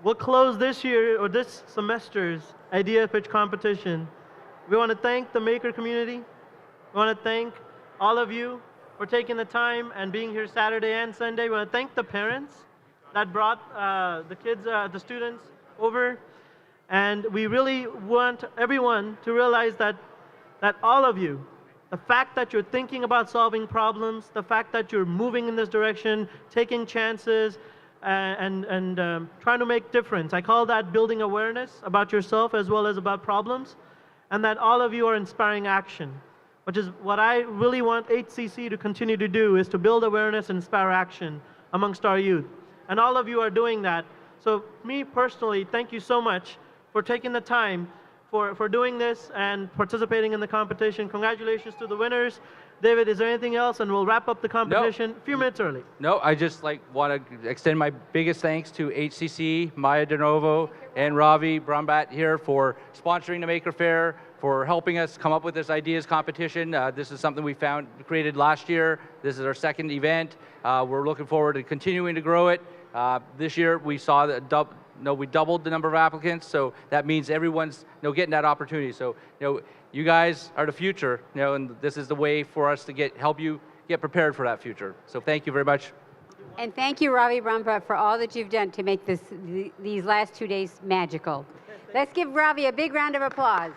we'll close this year or this semester's Idea Pitch competition. We want to thank the maker community. We want to thank all of you for taking the time and being here Saturday and Sunday. We want to thank the parents that brought the kids, the students over. And we really want everyone to realize that all of you, the fact that you're thinking about solving problems, the fact that you're moving in this direction, taking chances, and trying to make difference. I call that building awareness about yourself as well as about problems, and that all of you are inspiring action, which is what I really want HCC to continue to do, is to build awareness and inspire action amongst our youth. And all of you are doing that. So me personally, thank you so much for taking the time for doing this and participating in the competition. Congratulations to the winners. David, is there anything else? And we'll wrap up the competition a few minutes early. No, I just want to extend my biggest thanks to HCC, Maya DeNovo, and Ravi Brombat here for sponsoring the Maker Faire, for helping us come up with this ideas competition. This is something we created last year. This is our second event. We're looking forward to continuing to grow it. This year we saw that we doubled the number of applicants, so that means everyone's getting that opportunity. So you guys are the future, and this is the way for us to help you get prepared for that future. So thank you very much. And thank you, Ravi Brombat, for all that you've done to make these last 2 days magical. Let's give Ravi a big round of applause.